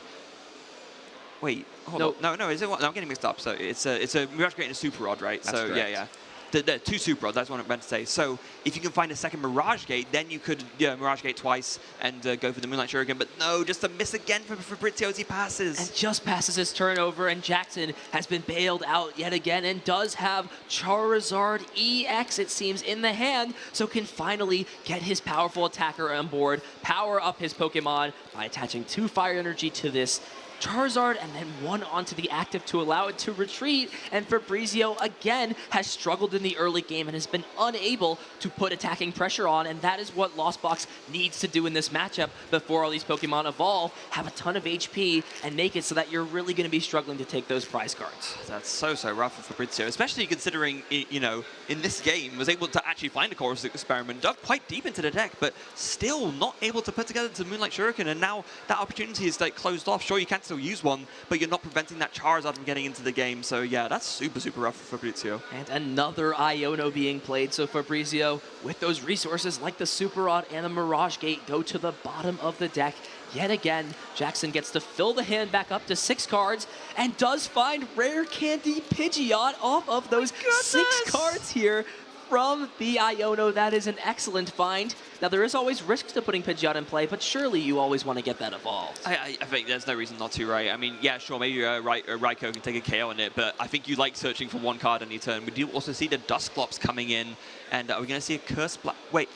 wait, hold on. No, is it one? No, I'm getting mixed up. So it's a Mirage Gate and a Super Rod, right? That's so correct. Yeah. The 2 Super Rods, that's what I meant to say. So if you can find a second Mirage Gate, then you could Mirage Gate twice and go for the Moonlight Shuriken. But no, just a miss again for Fabrizio as he passes. And just passes his turnover, and Jackson has been bailed out yet again and does have Charizard EX, it seems, in the hand, so can finally get his powerful attacker on board, power up his Pokemon by attaching 2 fire energy to this Charizard, and then 1 onto the active to allow it to retreat. And Fabrizio, again, has struggled in the early game and has been unable to put attacking pressure on, and that is what Lost Box needs to do in this matchup before all these Pokemon evolve, have a ton of HP, and make it so that you're really going to be struggling to take those prize cards. That's so rough for Fabrizio, especially considering, you know, in this game, was able to actually find a Chorus Experiment, dug quite deep into the deck, but still not able to put together the Moonlight Shuriken, and now that opportunity is like closed off. Sure, you can still use one, but you're not preventing that Charizard from getting into the game. So yeah, that's super rough for Fabrizio. And another Iono being played. So Fabrizio, with those resources like the Super Rod and the Mirage Gate, go to the bottom of the deck. Yet again, Jackson gets to fill the hand back up to 6 cards and does find Rare Candy Pidgeot off of those 6 cards here from the Iono. That is an excellent find. Now, there is always risks to putting Pidgeot in play, but surely you always want to get that evolved. I think there's no reason not to, right? I mean, yeah, sure, maybe Raikou can take a KO on it, but I think you like searching for 1 card on your turn. We do also see the Dusclops coming in, and are we going to see a Curse Black? Wait,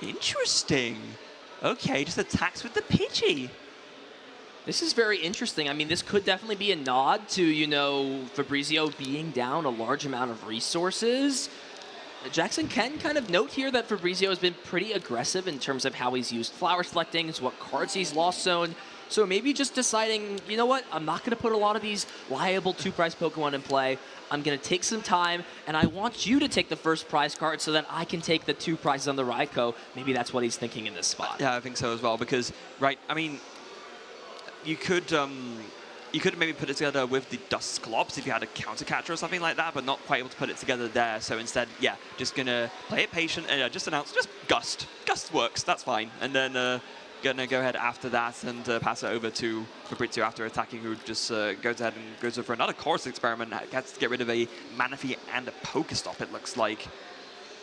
interesting. Okay, just attacks with the Pidgey. This is very interesting. I mean, this could definitely be a nod to, you know, Fabrizio being down a large amount of resources. Jackson can kind of note here that Fabrizio has been pretty aggressive in terms of how he's used flower selecting, what cards he's lost zone. So maybe just deciding, you know what, I'm not going to put a lot of these liable 2-prize Pokemon in play. I'm going to take some time, and I want you to take the first prize card so that I can take the 2 prizes on the Raikou. Maybe that's what he's thinking in this spot. Yeah, I think so as well, because, right, I mean, you could maybe put it together with the Dusclops if you had a counter catcher or something like that, but not quite able to put it together there. So instead, yeah, just gonna play it patient and just announce just Gust. Gust works, that's fine. And then gonna go ahead after that and pass it over to Fabrizo after attacking, who just goes ahead and goes over another chorus experiment. Gets to get rid of a Manaphy and a Pokestop, it looks like.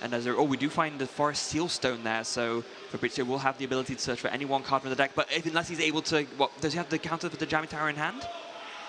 And as we do find the Forest Seal Stone there, so Fabrizo will have the ability to search for any one card from the deck, but unless he's able to, does he have the counter for the Jamming Tower in hand?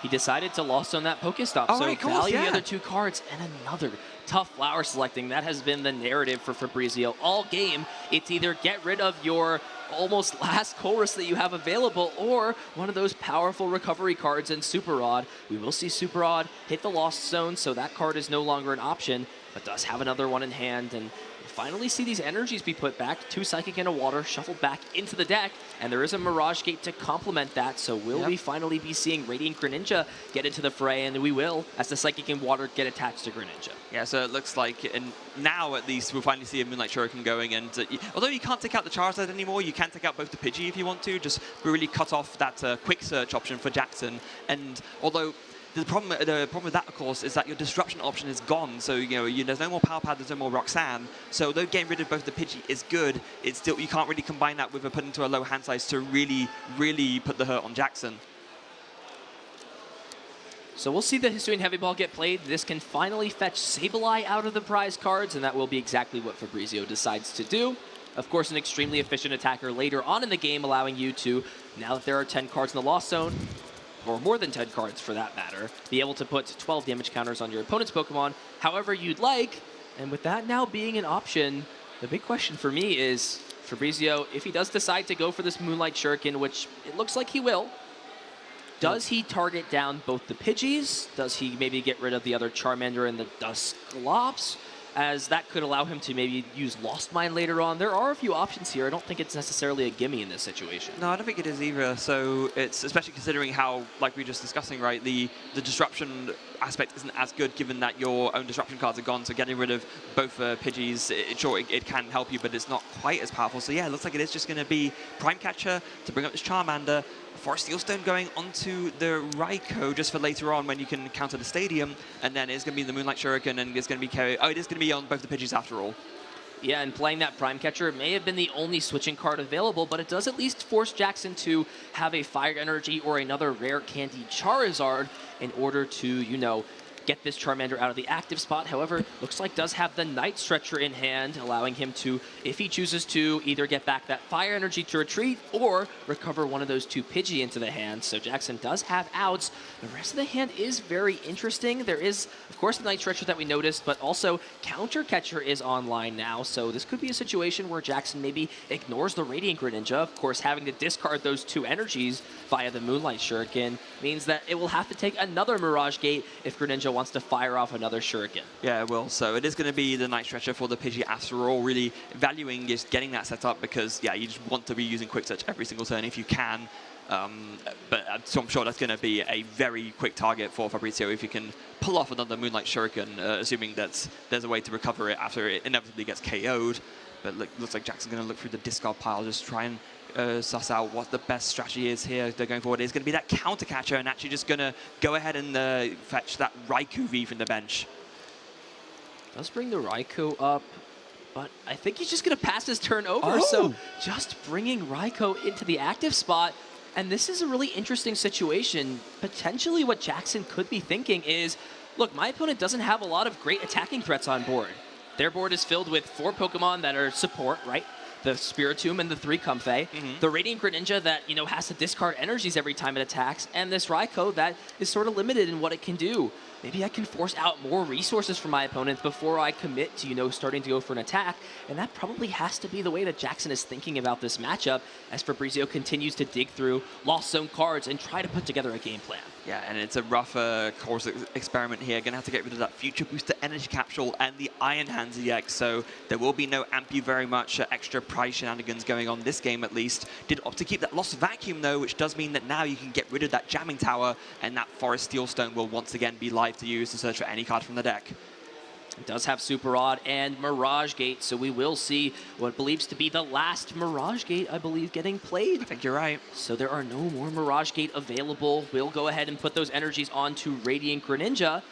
He decided to Lost on that Pokestop, oh, so right, value the other 2 cards, and another tough flower selecting. That has been the narrative for Fabrizo all game. It's either get rid of your almost last chorus that you have available, or one of those powerful recovery cards in Super Rod. We will see Super Rod hit the Lost Zone, so that card is no longer an option, but does have another one in hand, and finally see these energies be put back. 2 Psychic and a Water shuffled back into the deck, and there is a Mirage Gate to complement that, so will we finally be seeing Radiant Greninja get into the fray? And we will, as the Psychic and Water get attached to Greninja. Yeah, so it looks like, and now at least we'll finally see a Moonlight Shuriken going, and although you can't take out the Charizard anymore, you can take out both the Pidgey if you want to, just really cut off that quick search option for Jackson. And although the problem with that, of course, is that your disruption option is gone. So there's no more Power Pad, there's no more Roxanne. So although getting rid of both the Pidgey is good, it's still you can't really combine that with a put into a low hand size to really, really put the hurt on Jackson. So we'll see the Hisuian Heavy Ball get played. This can finally fetch Sableye out of the prize cards, and that will be exactly what Fabrizo decides to do. Of course, an extremely efficient attacker later on in the game, allowing you to, now that there are 10 cards in the Lost Zone, or more than 10 cards for that matter, be able to put 12 damage counters on your opponent's Pokemon however you'd like. And with that now being an option, the big question for me is, Fabrizo, if he does decide to go for this Moonlight Shuriken, which it looks like he will, does he target down both the Pidgeys? Does he maybe get rid of the other Charmander and the Dusclops? As that could allow him to maybe use Lost Mine later on. There are a few options here. I don't think it's necessarily a gimme in this situation. No, I don't think it is either. So it's especially considering how, like we were just discussing, right, the disruption aspect isn't as good given that your own disruption cards are gone. So getting rid of both Pidgeys, it can help you, but it's not quite as powerful. So yeah, it looks like it is just going to be Prime Catcher to bring up this Charmander. Forest Steel Stone going onto the Raikou just for later on when you can counter the Stadium, and then it's going to be the Moonlight Shuriken, and it's going to be it is going to be on both the Pidgeys after all. Yeah, and playing that Prime Catcher may have been the only switching card available, but it does at least force Jackson to have a Fire Energy or another Rare Candy Charizard in order to, get this Charmander out of the active spot. However, looks like does have the Night Stretcher in hand, allowing him to, if he chooses to, either get back that Fire Energy to retreat or recover one of those 2 Pidgey into the hand. So Jackson does have outs. The rest of the hand is very interesting. There is, of course, the Night Stretcher that we noticed, but also Counter Catcher is online now. So this could be a situation where Jackson maybe ignores the Radiant Greninja. Of course, having to discard those 2 energies via the Moonlight Shuriken means that it will have to take another Mirage Gate if Greninja wants to fire off another Shuriken. Yeah, it will. So it is going to be the Night Stretcher for the Pidgey after all, really valuing just getting that set up because, yeah, you just want to be using Quick Search every single turn if you can. So I'm sure that's going to be a very quick target for Fabrizo if you can pull off another Moonlight Shuriken, assuming that there's a way to recover it after it inevitably gets KO'd. But looks like Jackson's going to look through the discard pile, just try and suss out what the best strategy is here. They're going forward. It's going to be that Counter Catcher and actually just going to go ahead and fetch that Raikou V from the bench. Does bring the Raikou up, but I think he's just going to pass his turn over. So just bringing Raikou into the active spot. And this is a really interesting situation. Potentially what Jackson could be thinking is, look, my opponent doesn't have a lot of great attacking threats on board. Their board is filled with 4 Pokemon that are support, right? The Spiritomb and the 3 Comfey, the Radiant Greninja that, has to discard energies every time it attacks, and this Raikou that is sort of limited in what it can do. Maybe I can force out more resources from my opponents before I commit to, starting to go for an attack, and that probably has to be the way that Jackson is thinking about this matchup as Fabrizo continues to dig through Lost Zone cards and try to put together a game plan. Yeah, and it's a rough course experiment here. Going to have to get rid of that Future Booster Energy Capsule and the Iron Hands EX, so there will be no Amp You very much extra prize shenanigans going on this game at least. Did opt to keep that Lost Vacuum though, which does mean that now you can get rid of that Jamming Tower, and that Forest Steel Stone will once again be live to use to search for any card from the deck. It does have Super Rod and Mirage Gate, so we will see what believes to be the last Mirage Gate, I believe, getting played. I think you're right. So there are no more Mirage Gate available. We'll go ahead and put those energies onto Radiant Greninja.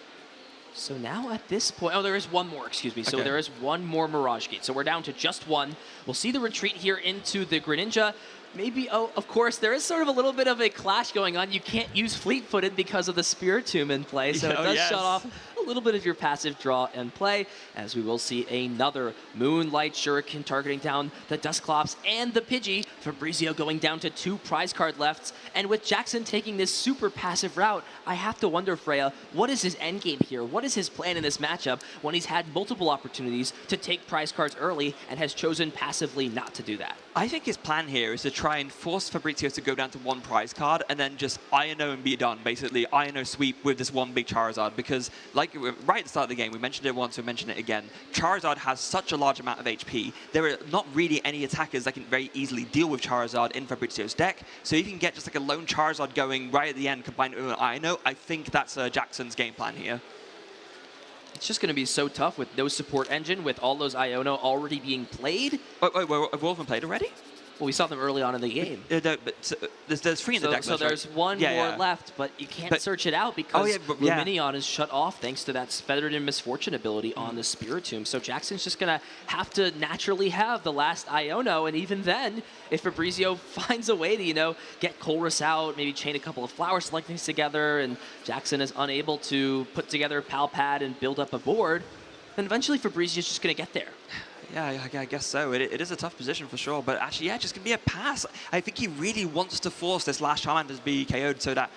So now at this point, oh, there is one more, excuse me. So Okay. there is one more Mirage Gate. So we're down to just one. We'll see the retreat here into the Greninja. Maybe, oh, of course, there is sort of a little bit of a clash going on. You can't use Fleet-Footed because of the Spiritomb in play, so it does shut off a little bit of your passive draw and play, as we will see another Moonlight Shuriken targeting down the Dusclops and the Pidgey. Fabrizo going down to 2 prize card lefts, and with Jackson taking this super passive route, I have to wonder, Freya, what is his endgame here? What is his plan in this matchup when he's had multiple opportunities to take prize cards early and has chosen passively not to do that? I think his plan here is to try and force Fabrizio to go down to 1 prize card and then just INO and be done, basically. INO sweep with this one big Charizard, because like right at the start of the game, we mentioned it once, we mentioned it again, Charizard has such a large amount of HP. There are not really any attackers that can very easily deal with Charizard in Fabrizio's deck, so if you can get just like a lone Charizard going right at the end combined with an INO, I think that's Jackson's game plan here. It's just going to be so tough with no support engine, with all those Iono already being played. Wait, have all of them played already? Well, we saw them early on in the game. No, but there's 3 in the deck. So there's one more left, but you can't search it out because Lumineon is shut off thanks to that Feathered in Misfortune ability on the Spiritomb. So Jackson's just going to have to naturally have the last Iono, and even then, if Fabrizio finds a way to, you know, get Colress out, maybe chain a couple of Flower Selectings together, and Jackson is unable to put together a Pal Pad and build up a board, then eventually Fabrizio's just going to get there. Yeah, I guess so. It is a tough position for sure, but actually, yeah, just going to be a pass. I think he really wants to force this last Charmander to be KO'd so that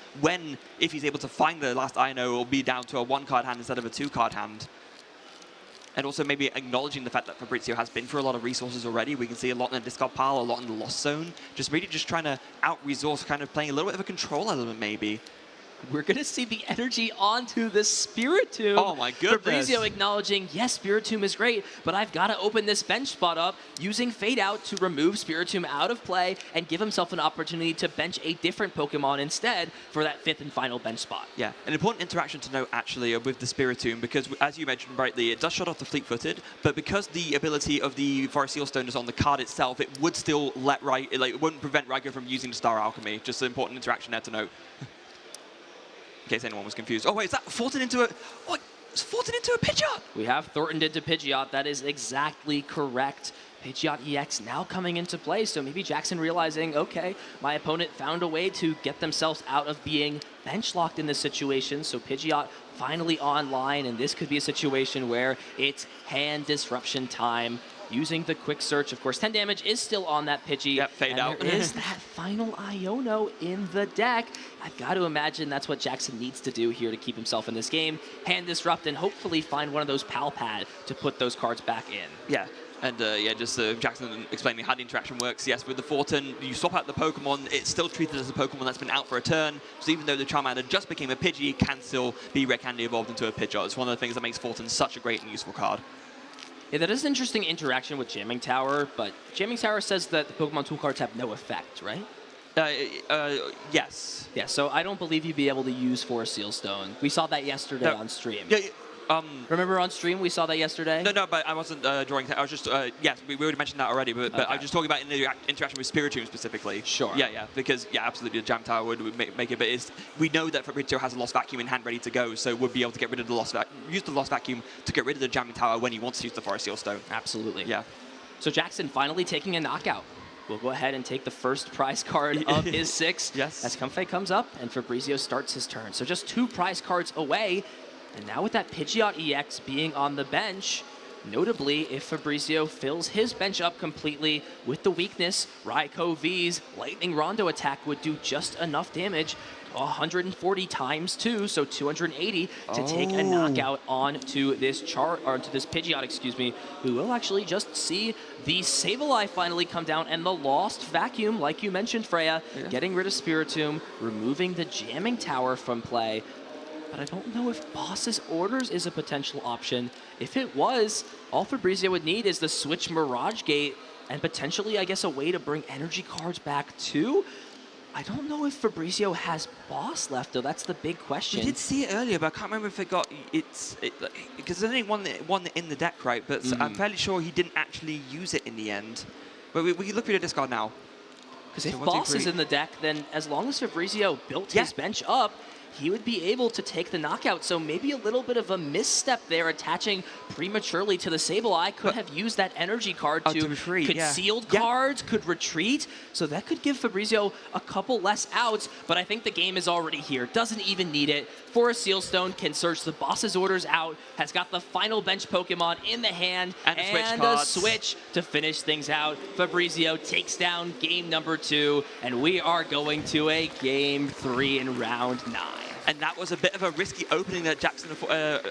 if he's able to find the last Ino, it will be down to a 1-card hand instead of a 2-card hand. And also maybe acknowledging the fact that Fabrizio has been through a lot of resources already. We can see a lot in the discard pile, a lot in the Lost Zone. Just trying to out-resource, kind of playing a little bit of a control element maybe. We're going to see the energy onto the Spiritomb. Oh my goodness. Fabrizio acknowledging, yes, Spiritomb is great, but I've got to open this bench spot up, using Fade Out to remove Spiritomb out of play and give himself an opportunity to bench a different Pokemon instead for that 5th and final bench spot. Yeah, an important interaction to note actually with the Spiritomb, because as you mentioned rightly, it does shut off the Fleet-Footed, but because the ability of the Forest Sealstone is on the card itself, it would still let it wouldn't prevent Raigo from using the Star Alchemy. Just an important interaction there to note. In case anyone was confused. Oh wait, is that Thornton into a... What? It's Thornton into a Pidgeot! We have Thornton into Pidgeot. That is exactly correct. Pidgeot EX now coming into play, so maybe Jackson realizing, okay, my opponent found a way to get themselves out of being bench locked in this situation, so Pidgeot finally online, and this could be a situation where it's hand disruption time. Using the quick search, of course, 10 damage is still on that Pidgey. Yep, Fade out. There is that final Iono in the deck. I've got to imagine that's what Jackson needs to do here to keep himself in this game. Hand disrupt and hopefully find one of those Pal Pad to put those cards back in. Yeah. And just Jackson explaining how the interaction works. Yes, with the Thornton, you swap out the Pokemon, it's still treated as a Pokemon that's been out for a turn. So even though the Charmander just became a Pidgey, it can still be Red Candy evolved into a Pidgeot. It's one of the things that makes Thornton such a great and useful card. Yeah, that is an interesting interaction with Jamming Tower, but Jamming Tower says that the Pokemon tool cards have no effect, right? Yes. Yeah, so I don't believe you'd be able to use Forest Sealstone. We saw that yesterday on stream. Yeah, Remember on stream we saw that yesterday? No, but I wasn't drawing. I was just yes, we already mentioned that already. But I was just talking about in the interaction with Spiritomb specifically. Sure. Yeah, because absolutely, the Jam Tower would make it. But we know that Fabrizio has a Lost Vacuum in hand ready to go, so we'll be able to get rid of the use the Lost Vacuum to get rid of the Jamming Tower when he wants to use the Forest Sealstone. Absolutely. Yeah. So Jackson finally taking a knockout. We'll go ahead and take the first prize card of his 6. Yes. As Comfey comes up and Fabrizio starts his turn. So just 2 prize cards away. And now with that Pidgeot EX being on the bench, notably, if Fabrizio fills his bench up completely with the weakness, Raikou V's Lightning Rondo attack would do just enough damage, 140 times 2, so 280, to take a knockout onto this Pidgeot, who will actually just see the Sableye finally come down, and the Lost Vacuum, like you mentioned, Freya, getting rid of Spiritomb, removing the Jamming Tower from play. But I don't know if Boss's Orders is a potential option. If it was, all Fabrizio would need is the Switch Mirage Gate and potentially, I guess, a way to bring energy cards back too. I don't know if Fabrizo has boss left, though. That's the big question. We did see it earlier, but I can't remember if it got because there's only one in the deck, right? But I'm fairly sure he didn't actually use it in the end. But we can look through the discard now. Because if boss is in the deck, then as long as Fabrizo built his bench up, he would be able to take the knockout. So maybe a little bit of a misstep there, attaching prematurely to the Sableye. Could have used that energy card to retreat, sealed cards, could retreat. So that could give Fabrizo a couple less outs. But I think the game is already here. Doesn't even need it. For a Sealstone, can search the boss's orders out. Has got the final bench Pokemon in the hand. And a switch to finish things out. Fabrizo takes down game number 2. And we are going to a game 3 in round 9. And that was a bit of a risky opening that Jackson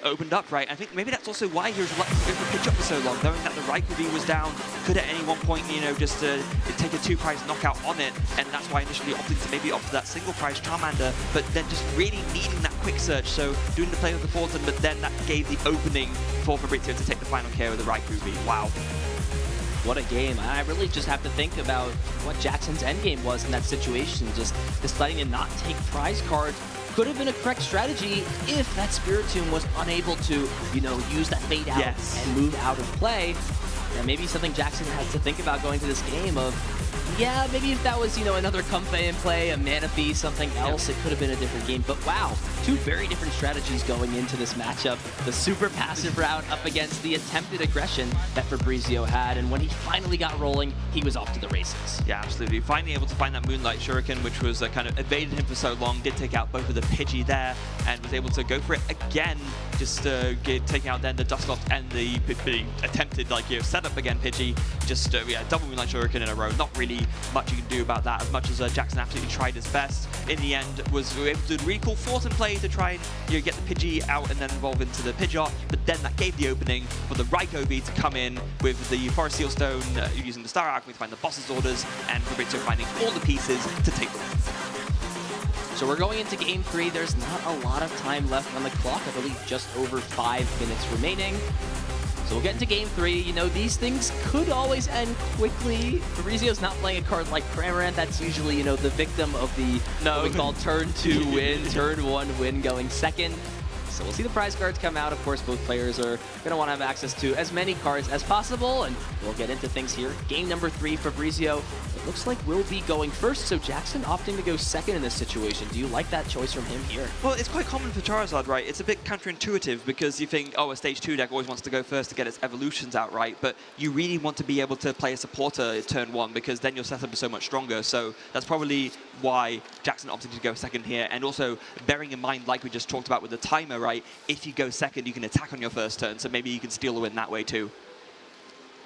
opened up, right? I think maybe that's also why he was reluctant to go for pitch up for so long, knowing that the Raikou V was down, could at any one point, you know, just take a 2-prize knockout on it, and that's why initially opting to maybe opt for that single-prize Charmander, but then just really needing that quick search, so doing the play with the Fulton, but then that gave the opening for Fabrizo to take the final KO of the Raikou V. Wow. What a game. I really just have to think about what Jackson's endgame was in that situation. Just deciding to not take prize cards could have been a correct strategy if that Spiritomb was unable to, you know, use that fade out and move out of play. And maybe something Jackson has to think about going to this game of, yeah, maybe if that was, you know, another Comfey in play, a Manaphy, something else, it could have been a different game. But wow, 2 very different strategies going into this matchup. The super passive route up against the attempted aggression that Fabrizo had. And when he finally got rolling, he was off to the races. Yeah, absolutely. Finally able to find that Moonlight Shuriken, which was kind of evaded him for so long. Did take out both of the Pidgey there and was able to go for it again. Just taking out then the Dusclops and the attempted, like, you know, setup again Pidgey. Just, yeah, double Moonlight Shuriken in a row. Not really much you can do about that, as much as Jackson absolutely tried his best. In the end, was able to do a really cool Fulton play to try and, you know, get the Pidgey out and then evolve into the Pidgeot, but then that gave the opening for the Raikou V to come in with the Forest Sealstone, using the Star Alchemy to find the boss's orders, and Fabrizo finding all the pieces to take the win. So we're going into game 3. There's not a lot of time left on the clock. I believe just over 5 minutes remaining. So we'll get into game 3. You know, these things could always end quickly. Fabrizo's not playing a card like Cramorant. That's usually, you know, the victim of the what we call turn 2 win, turn 1 win going second. So we'll see the prize cards come out. Of course, both players are going to want to have access to as many cards as possible, and we'll get into things here. Game number 3, Fabrizo, it looks like we'll be going first, so Jackson opting to go second in this situation. Do you like that choice from him here? Well, it's quite common for Charizard, right? It's a bit counterintuitive because you think, oh, a stage 2 deck always wants to go first to get its evolutions out right, but you really want to be able to play a supporter turn 1 because then your setup is so much stronger. So that's probably why Jackson opted to go second here, and also bearing in mind, like we just talked about with the timer, right? If you go second, you can attack on your first turn, so maybe you can steal a win that way too.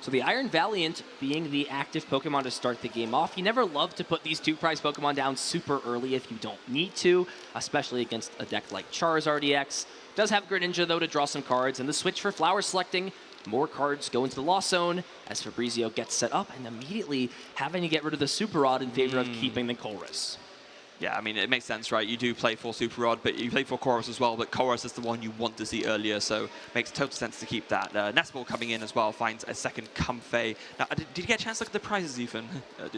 So the Iron Valiant being the active Pokemon to start the game off. You never love to put these 2-prize Pokemon down super early if you don't need to, especially against a deck like Charizard EX. Does have Greninja though to draw some cards, and the switch for flower selecting. More cards go into the Lost Zone as Fabrizo gets set up and immediately having to get rid of the Super Rod in favor of keeping the Colress. Yeah, I mean, it makes sense, right? You do play for Super Rod, but you play for Chorus as well, but Chorus is the one you want to see earlier, so it makes total sense to keep that. Nestball coming in as well, finds a second Comfey. Now, did you get a chance to look at the prizes, Ethan?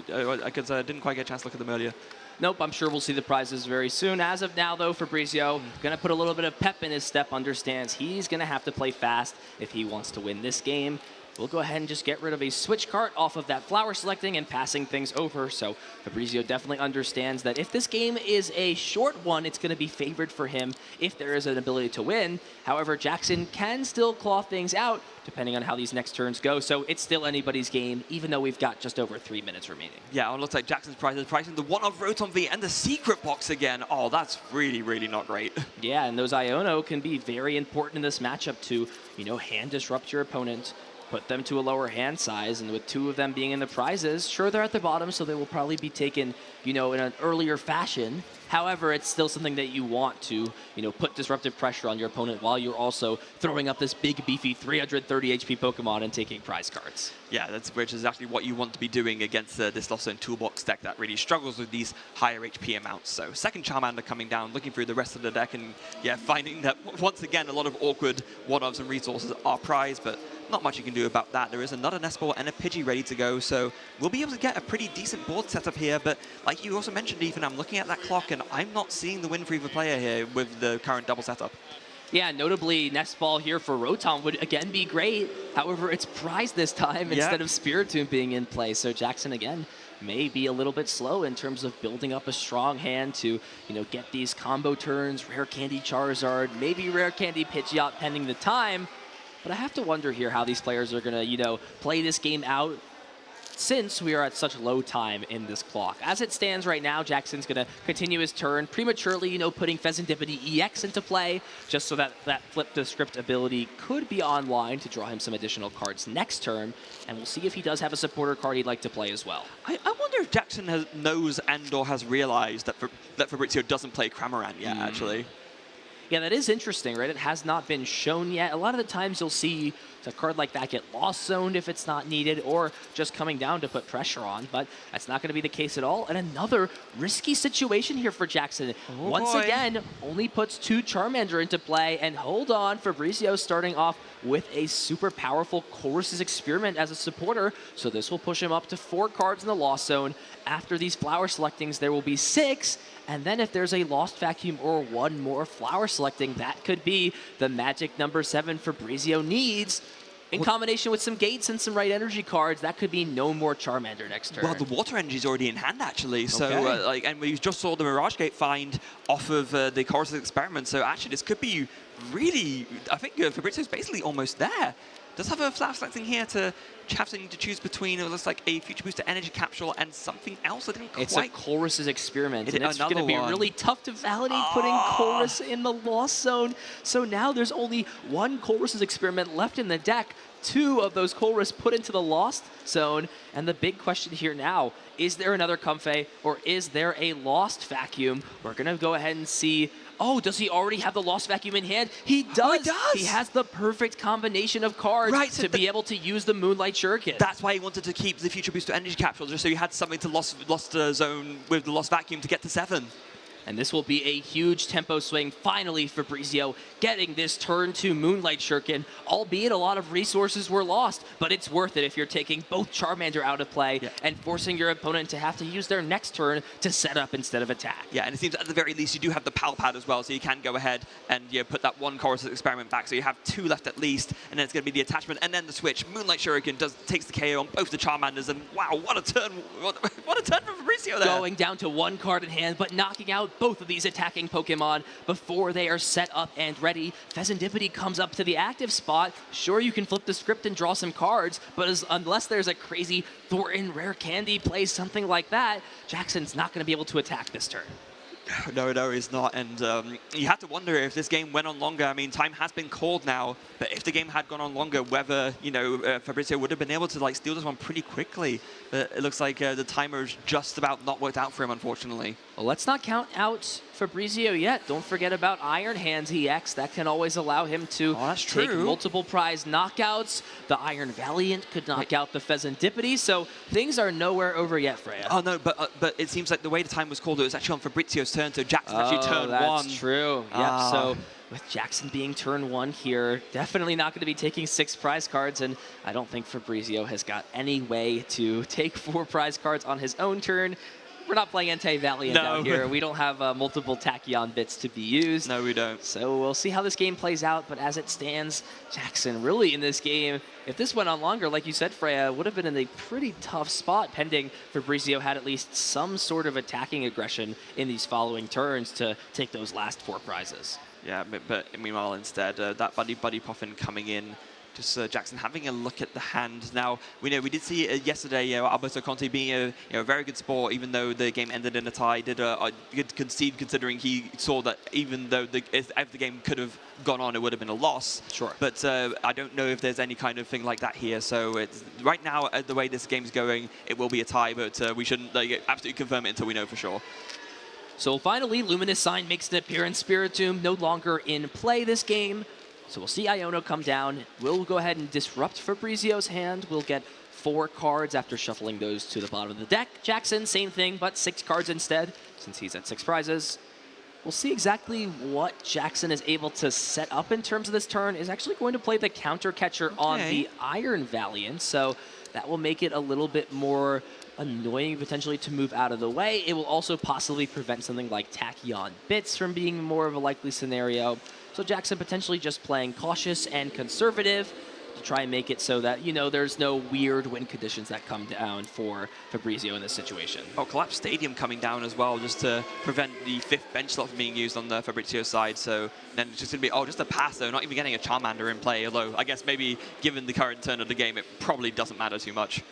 Because I didn't quite get a chance to look at them earlier. Nope, I'm sure we'll see the prizes very soon. As of now, though, Fabrizo, going to put a little bit of pep in his step, understands he's going to have to play fast if he wants to win this game. We'll go ahead and just get rid of a switch cart off of that flower selecting and passing things over. So Fabrizo definitely understands that if this game is a short one, it's going to be favored for him if there is an ability to win. However, Jackson can still claw things out depending on how these next turns go. So it's still anybody's game, even though we've got just over 3 minutes remaining. Yeah, it looks like Jackson's pricing the one-off Rotom V and the secret box again. Oh, that's really, really not great. Yeah, and those Iono can be very important in this matchup to, you know, hand disrupt your opponent, put them to a lower hand size, and with 2 of them being in the prizes, sure, they're at the bottom, so they will probably be taken, you know, in an earlier fashion. However, it's still something that you want to, you know, put disruptive pressure on your opponent while you're also throwing up this big, beefy 330 HP Pokemon and taking prize cards. Yeah, which is actually what you want to be doing against this Lost Zone Toolbox deck that really struggles with these higher HP amounts. So second Charmander coming down, looking through the rest of the deck, and yeah, finding that once again a lot of awkward one-offs and resources are prized, but not much you can do about that. There is another Nest Ball and a Pidgey ready to go, so we'll be able to get a pretty decent board setup here. But like you also mentioned, Ethan, I'm looking at that clock, and I'm not seeing the win for either player here with the current double setup. Yeah, notably, Nest Ball here for Rotom would again be great. However, it's Prize this time instead of Spiritomb being in play. So Jackson, again, may be a little bit slow in terms of building up a strong hand to, get these combo turns, Rare Candy Charizard, maybe Rare Candy Pidgeot pending the time. But I have to wonder here how these players are going to, play this game out since we are at such low time in this clock. As it stands right now, Jackson's going to continue his turn prematurely, putting Pheasantipity EX into play, just so that Flip the Script ability could be online to draw him some additional cards next turn, and we'll see if he does have a supporter card he'd like to play as well. I wonder if Jackson knows and or has realized that Fabrizio doesn't play Cramorant yet, actually. Yeah, that is interesting, right? It has not been shown yet. A lot of the times you'll see a card like that get lost zoned if it's not needed, or just coming down to put pressure on, but that's not going to be the case at all. And another risky situation here for Jackson. Once again, only puts 2 Charmander into play, and hold on, Fabrizo starting off with a super powerful Chorus's Experiment as a supporter, so this will push him up to 4 cards in the Lost Zone. After these flower selectings, there will be 6, and then if there's a Lost Vacuum or 1 more flower selecting, that could be the magic number 7 Fabrizo needs. In combination with some gates and some right energy cards, that could be no more Charmander next turn. Well, the water energy is already in hand, actually. So, and we just saw the Mirage Gate find off of the Chorus Experiment. So, actually, this could be really, I think Fabrizio's basically almost there. Does have a flower selecting here to have something to choose between. It looks like a Future Booster Energy Capsule and something else. I didn't quite... It's a Chorus's Experiment, and it's going to be one. really tough to validate putting Chorus in the Lost Zone. So now there's only 1 Chorus's Experiment left in the deck. 2 of those Chorus put into the Lost Zone. And the big question here now, is there another Comfey or is there a Lost Vacuum? We're going to go ahead and see. Oh, does he already have the Lost Vacuum in hand? He does. Oh, he does. He has the perfect combination of cards to be able to use the Moonlight Shuriken. That's why he wanted to keep the Future Booster Energy Capsule, just so he had something to Lost Zone with the Lost Vacuum to get to 7. And this will be a huge tempo swing. Finally, Fabrizo getting this turn to Moonlight Shuriken, albeit a lot of resources were lost, but it's worth it if you're taking both Charmander out of play and forcing your opponent to have to use their next turn to set up instead of attack. Yeah, and it seems at the very least you do have the Pal Pad as well, so you can go ahead and put that 1 Chorus Experiment back, so you have 2 left at least, and then it's going to be the attachment and then the switch. Moonlight Shuriken takes the KO on both the Charmanders, and wow, what a turn! What a turn from Fabrizo there! Going down to 1 card in hand, but knocking out both of these attacking Pokemon before they are set up and ready. Pheasantipity comes up to the active spot. Sure, you can flip the script and draw some cards, but unless there's a crazy Thornton Rare Candy play, something like that, Jackson's not going to be able to attack this turn. No, he's not. And you have to wonder if this game went on longer. I mean, time has been called now, but if the game had gone on longer, whether, Fabrizo would have been able to steal this one pretty quickly. But it looks like the timer is just about not worked out for him, unfortunately. Well, let's not count out Fabrizo yet. Don't forget about Iron Hands EX. That can always allow him to take multiple prize knockouts. The Iron Valiant could knock out the Pheasantipity. So things are nowhere over yet, Freya. Oh, no, but it seems like the way the time was called, it was actually on Fabrizio's turn, so Jackson actually turned 1. That's true. Yep, so with Jackson being turn 1 here, definitely not going to be taking 6 prize cards, and I don't think Fabrizo has got any way to take 4 prize cards on his own turn. We're not playing Anti-Valiant out here. We don't have multiple Tachyon bits to be used. No, we don't. So we'll see how this game plays out, but as it stands, Jackson really in this game, if this went on longer, like you said, Freya, would have been in a pretty tough spot, pending Fabrizo had at least some sort of attacking aggression in these following turns to take those last 4 prizes. Yeah, but meanwhile, instead, that Buddy Poffin coming in. Just Jackson having a look at the hand. Now, we did see yesterday, Alberto Conte being a very good sport, even though the game ended in a tie, did concede, considering he saw that even though if the game could have gone on, it would have been a loss. Sure. But I don't know if there's any kind of thing like that here. So it's, right now, the way this game's going, it will be a tie, but we shouldn't absolutely confirm it until we know for sure. So finally, Luminous Sign makes an appearance. Spiritomb no longer in play this game. So we'll see Iono come down. We'll go ahead and disrupt Fabrizo's hand. We'll get 4 cards after shuffling those to the bottom of the deck. Jackson, same thing, but 6 cards instead, since he's at 6 prizes. We'll see exactly what Jackson is able to set up in terms of this turn. Is actually going to play the counter catcher on the Iron Valiant, so that will make it a little bit more annoying potentially to move out of the way. It will also possibly prevent something like Tachyon Bits from being more of a likely scenario. So Jackson potentially just playing cautious and conservative to try and make it so that, you know, there's no weird win conditions that come down for Fabrizo in this situation. Oh, Collapse Stadium coming down as well, just to prevent the 5th bench slot from being used on the Fabrizo side. So then it's just going to be, oh, just a pass though, not even getting a Charmander in play, although I guess maybe given the current turn of the game, it probably doesn't matter too much.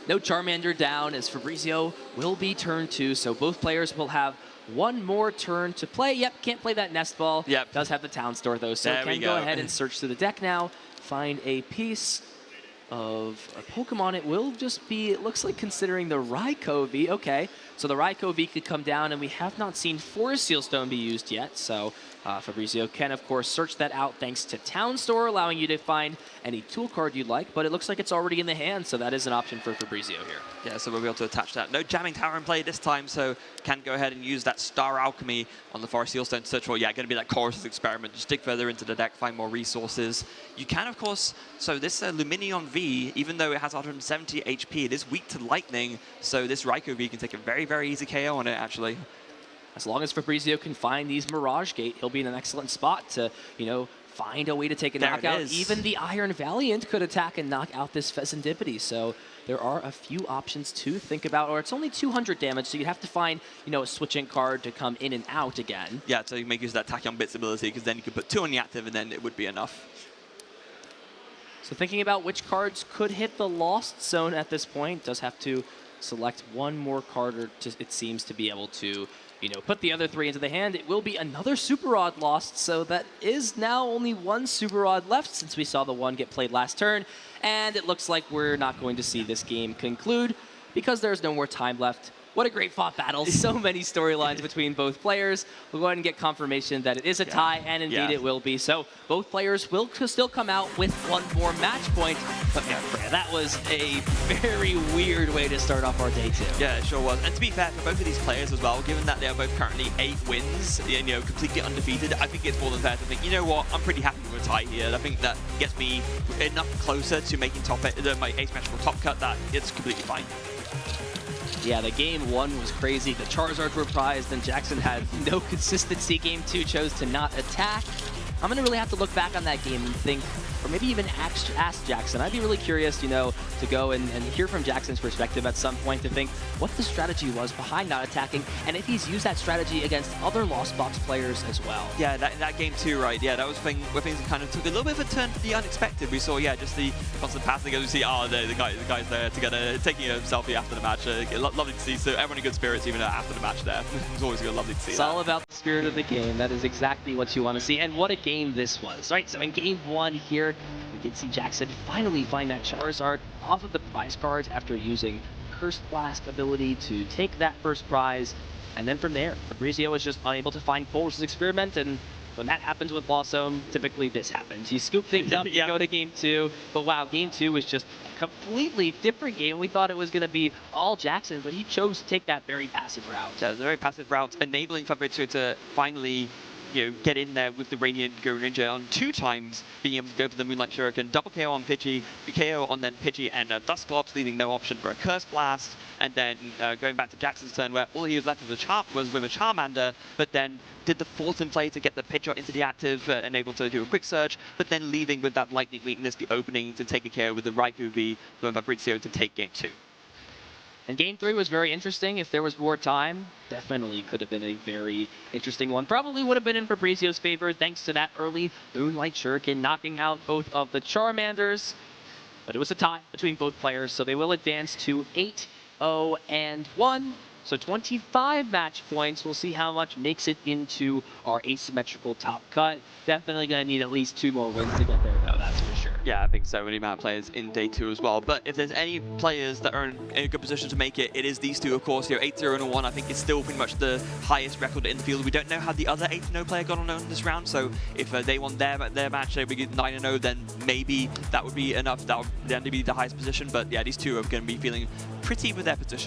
No Charmander down as Fabrizo will be turn 2, so both players will have one more turn to play. Yep, can't play that Nest Ball. Yep. Does have the Town Store though, so there can go ahead and search through the deck now. Find a piece of a Pokemon. It will just be, it looks like, considering the Raikou. Okay, so the Raikou could come down, and we have not seen Forest Seal Stone be used yet, so Fabrizo can, of course, search that out thanks to Town Store, allowing you to find any tool card you'd like, but it looks like it's already in the hand, so that is an option for Fabrizo here. Yeah, so we'll be able to attach that. No Jamming Tower in play this time, so can go ahead and use that Star Alchemy on the Forest Seal Stone to search for, yeah, going to be that Chorus Experiment. Just dig further into the deck, find more resources. You can, of course, so this Luminion V, even though it has 170 HP, it is weak to Lightning, so this Raikou V can take a very, very easy KO on it, actually. As long as Fabrizo can find these Mirage Gate, he'll be in an excellent spot to, you know, find a way to take a knockout. Even the Iron Valiant could attack and knock out this Pheasantipity. So there are a few options to think about, or it's only 200 damage, so you have to find, you know, a switching card to come in and out again. Yeah, so you make use of that Tachyon Bits ability, because then you could put 2 on the active, and then it would be enough. So thinking about which cards could hit the Lost Zone at this point, does have to select one more card, or it seems to be able to, you know, put the other 3 into the hand. It will be another Super Rod lost, so that is now only 1 Super Rod left since we saw the one get played last turn. And it looks like we're not going to see this game conclude because there's no more time left. What a great fought battle. So many storylines between both players. We'll go ahead and get confirmation that it is a tie, and indeed it will be. So both players will still come out with one more match point. But man, that was a very weird way to start off our day 2. Yeah, it sure was. And to be fair, for both of these players as well, given that they are both currently 8 wins, you know, completely undefeated, I think it's more than fair to think, you know what, I'm pretty happy with a tie here. I think that gets me enough closer to making my asymmetrical top cut that it's completely fine. Yeah, the game 1 was crazy. The Charizards were prized, and Jackson had no consistency. Game 2 chose to not attack. I'm going to really have to look back on that game and think, or maybe even ask Jackson. I'd be really curious, you know, to go and hear from Jackson's perspective at some point to think what the strategy was behind not attacking, and if he's used that strategy against other Lost Box players as well. Yeah, that game too, right? Yeah, that was where things kind of took a little bit of a turn to the unexpected. We saw, yeah, just the constant passing. We see, oh, the guys there together taking a selfie after the match. Lovely to see. So everyone in good spirits even after the match there. It's always lovely to see. It's all about the spirit of the game. That is exactly what you want to see, and what a game this was, right? So in game 1 here, we did see Jackson finally find that Charizard off of the prize cards after using Cursed Blast ability to take that first prize. And then from there, Fabrizo was just unable to find Forest Experiment, and when that happens with Lost Zone, typically this happens. You scoop things up, you go to game 2, but wow, game 2 was just a completely different game. We thought it was going to be all Jackson, but he chose to take that very passive route. Yeah, it was a very passive route, enabling Fabrizo to finally, you know, get in there with the Radiant Greninja on 2 times, being able to go for the Moonlight Shuriken, double KO on Pidgey, KO on then Pidgey and Dusclops, leaving no option for a Curse Blast, and then going back to Jackson's turn where all he was left with a Charmander, but then did the Fulton play to get the Pidgeot into the active and able to do a quick search, but then leaving with that Lightning weakness, the opening to take a KO with the Raikou V for Fabrizo to take game 2. And game 3 was very interesting. If there was more time, definitely could have been a very interesting one. Probably would have been in Fabrizo's favor thanks to that early Moonlight Shuriken knocking out both of the Charmanders. But it was a tie between both players, so they will advance to 8-0-1. So 25 match points. We'll see how much makes it into our asymmetrical top cut. Definitely going to need at least 2 more wins to get there, though, that's for sure. Yeah, I think so many amount of players in day 2 as well. But if there's any players that are in a good position to make it, it is these 2, of course. You know, 8-0-1, I think is still pretty much the highest record in the field. We don't know how the other 8-0 player got on in this round, so if they won their match, they would get 9-0, then maybe that would be enough. That would then be the highest position. But yeah, these 2 are going to be feeling pretty with their position.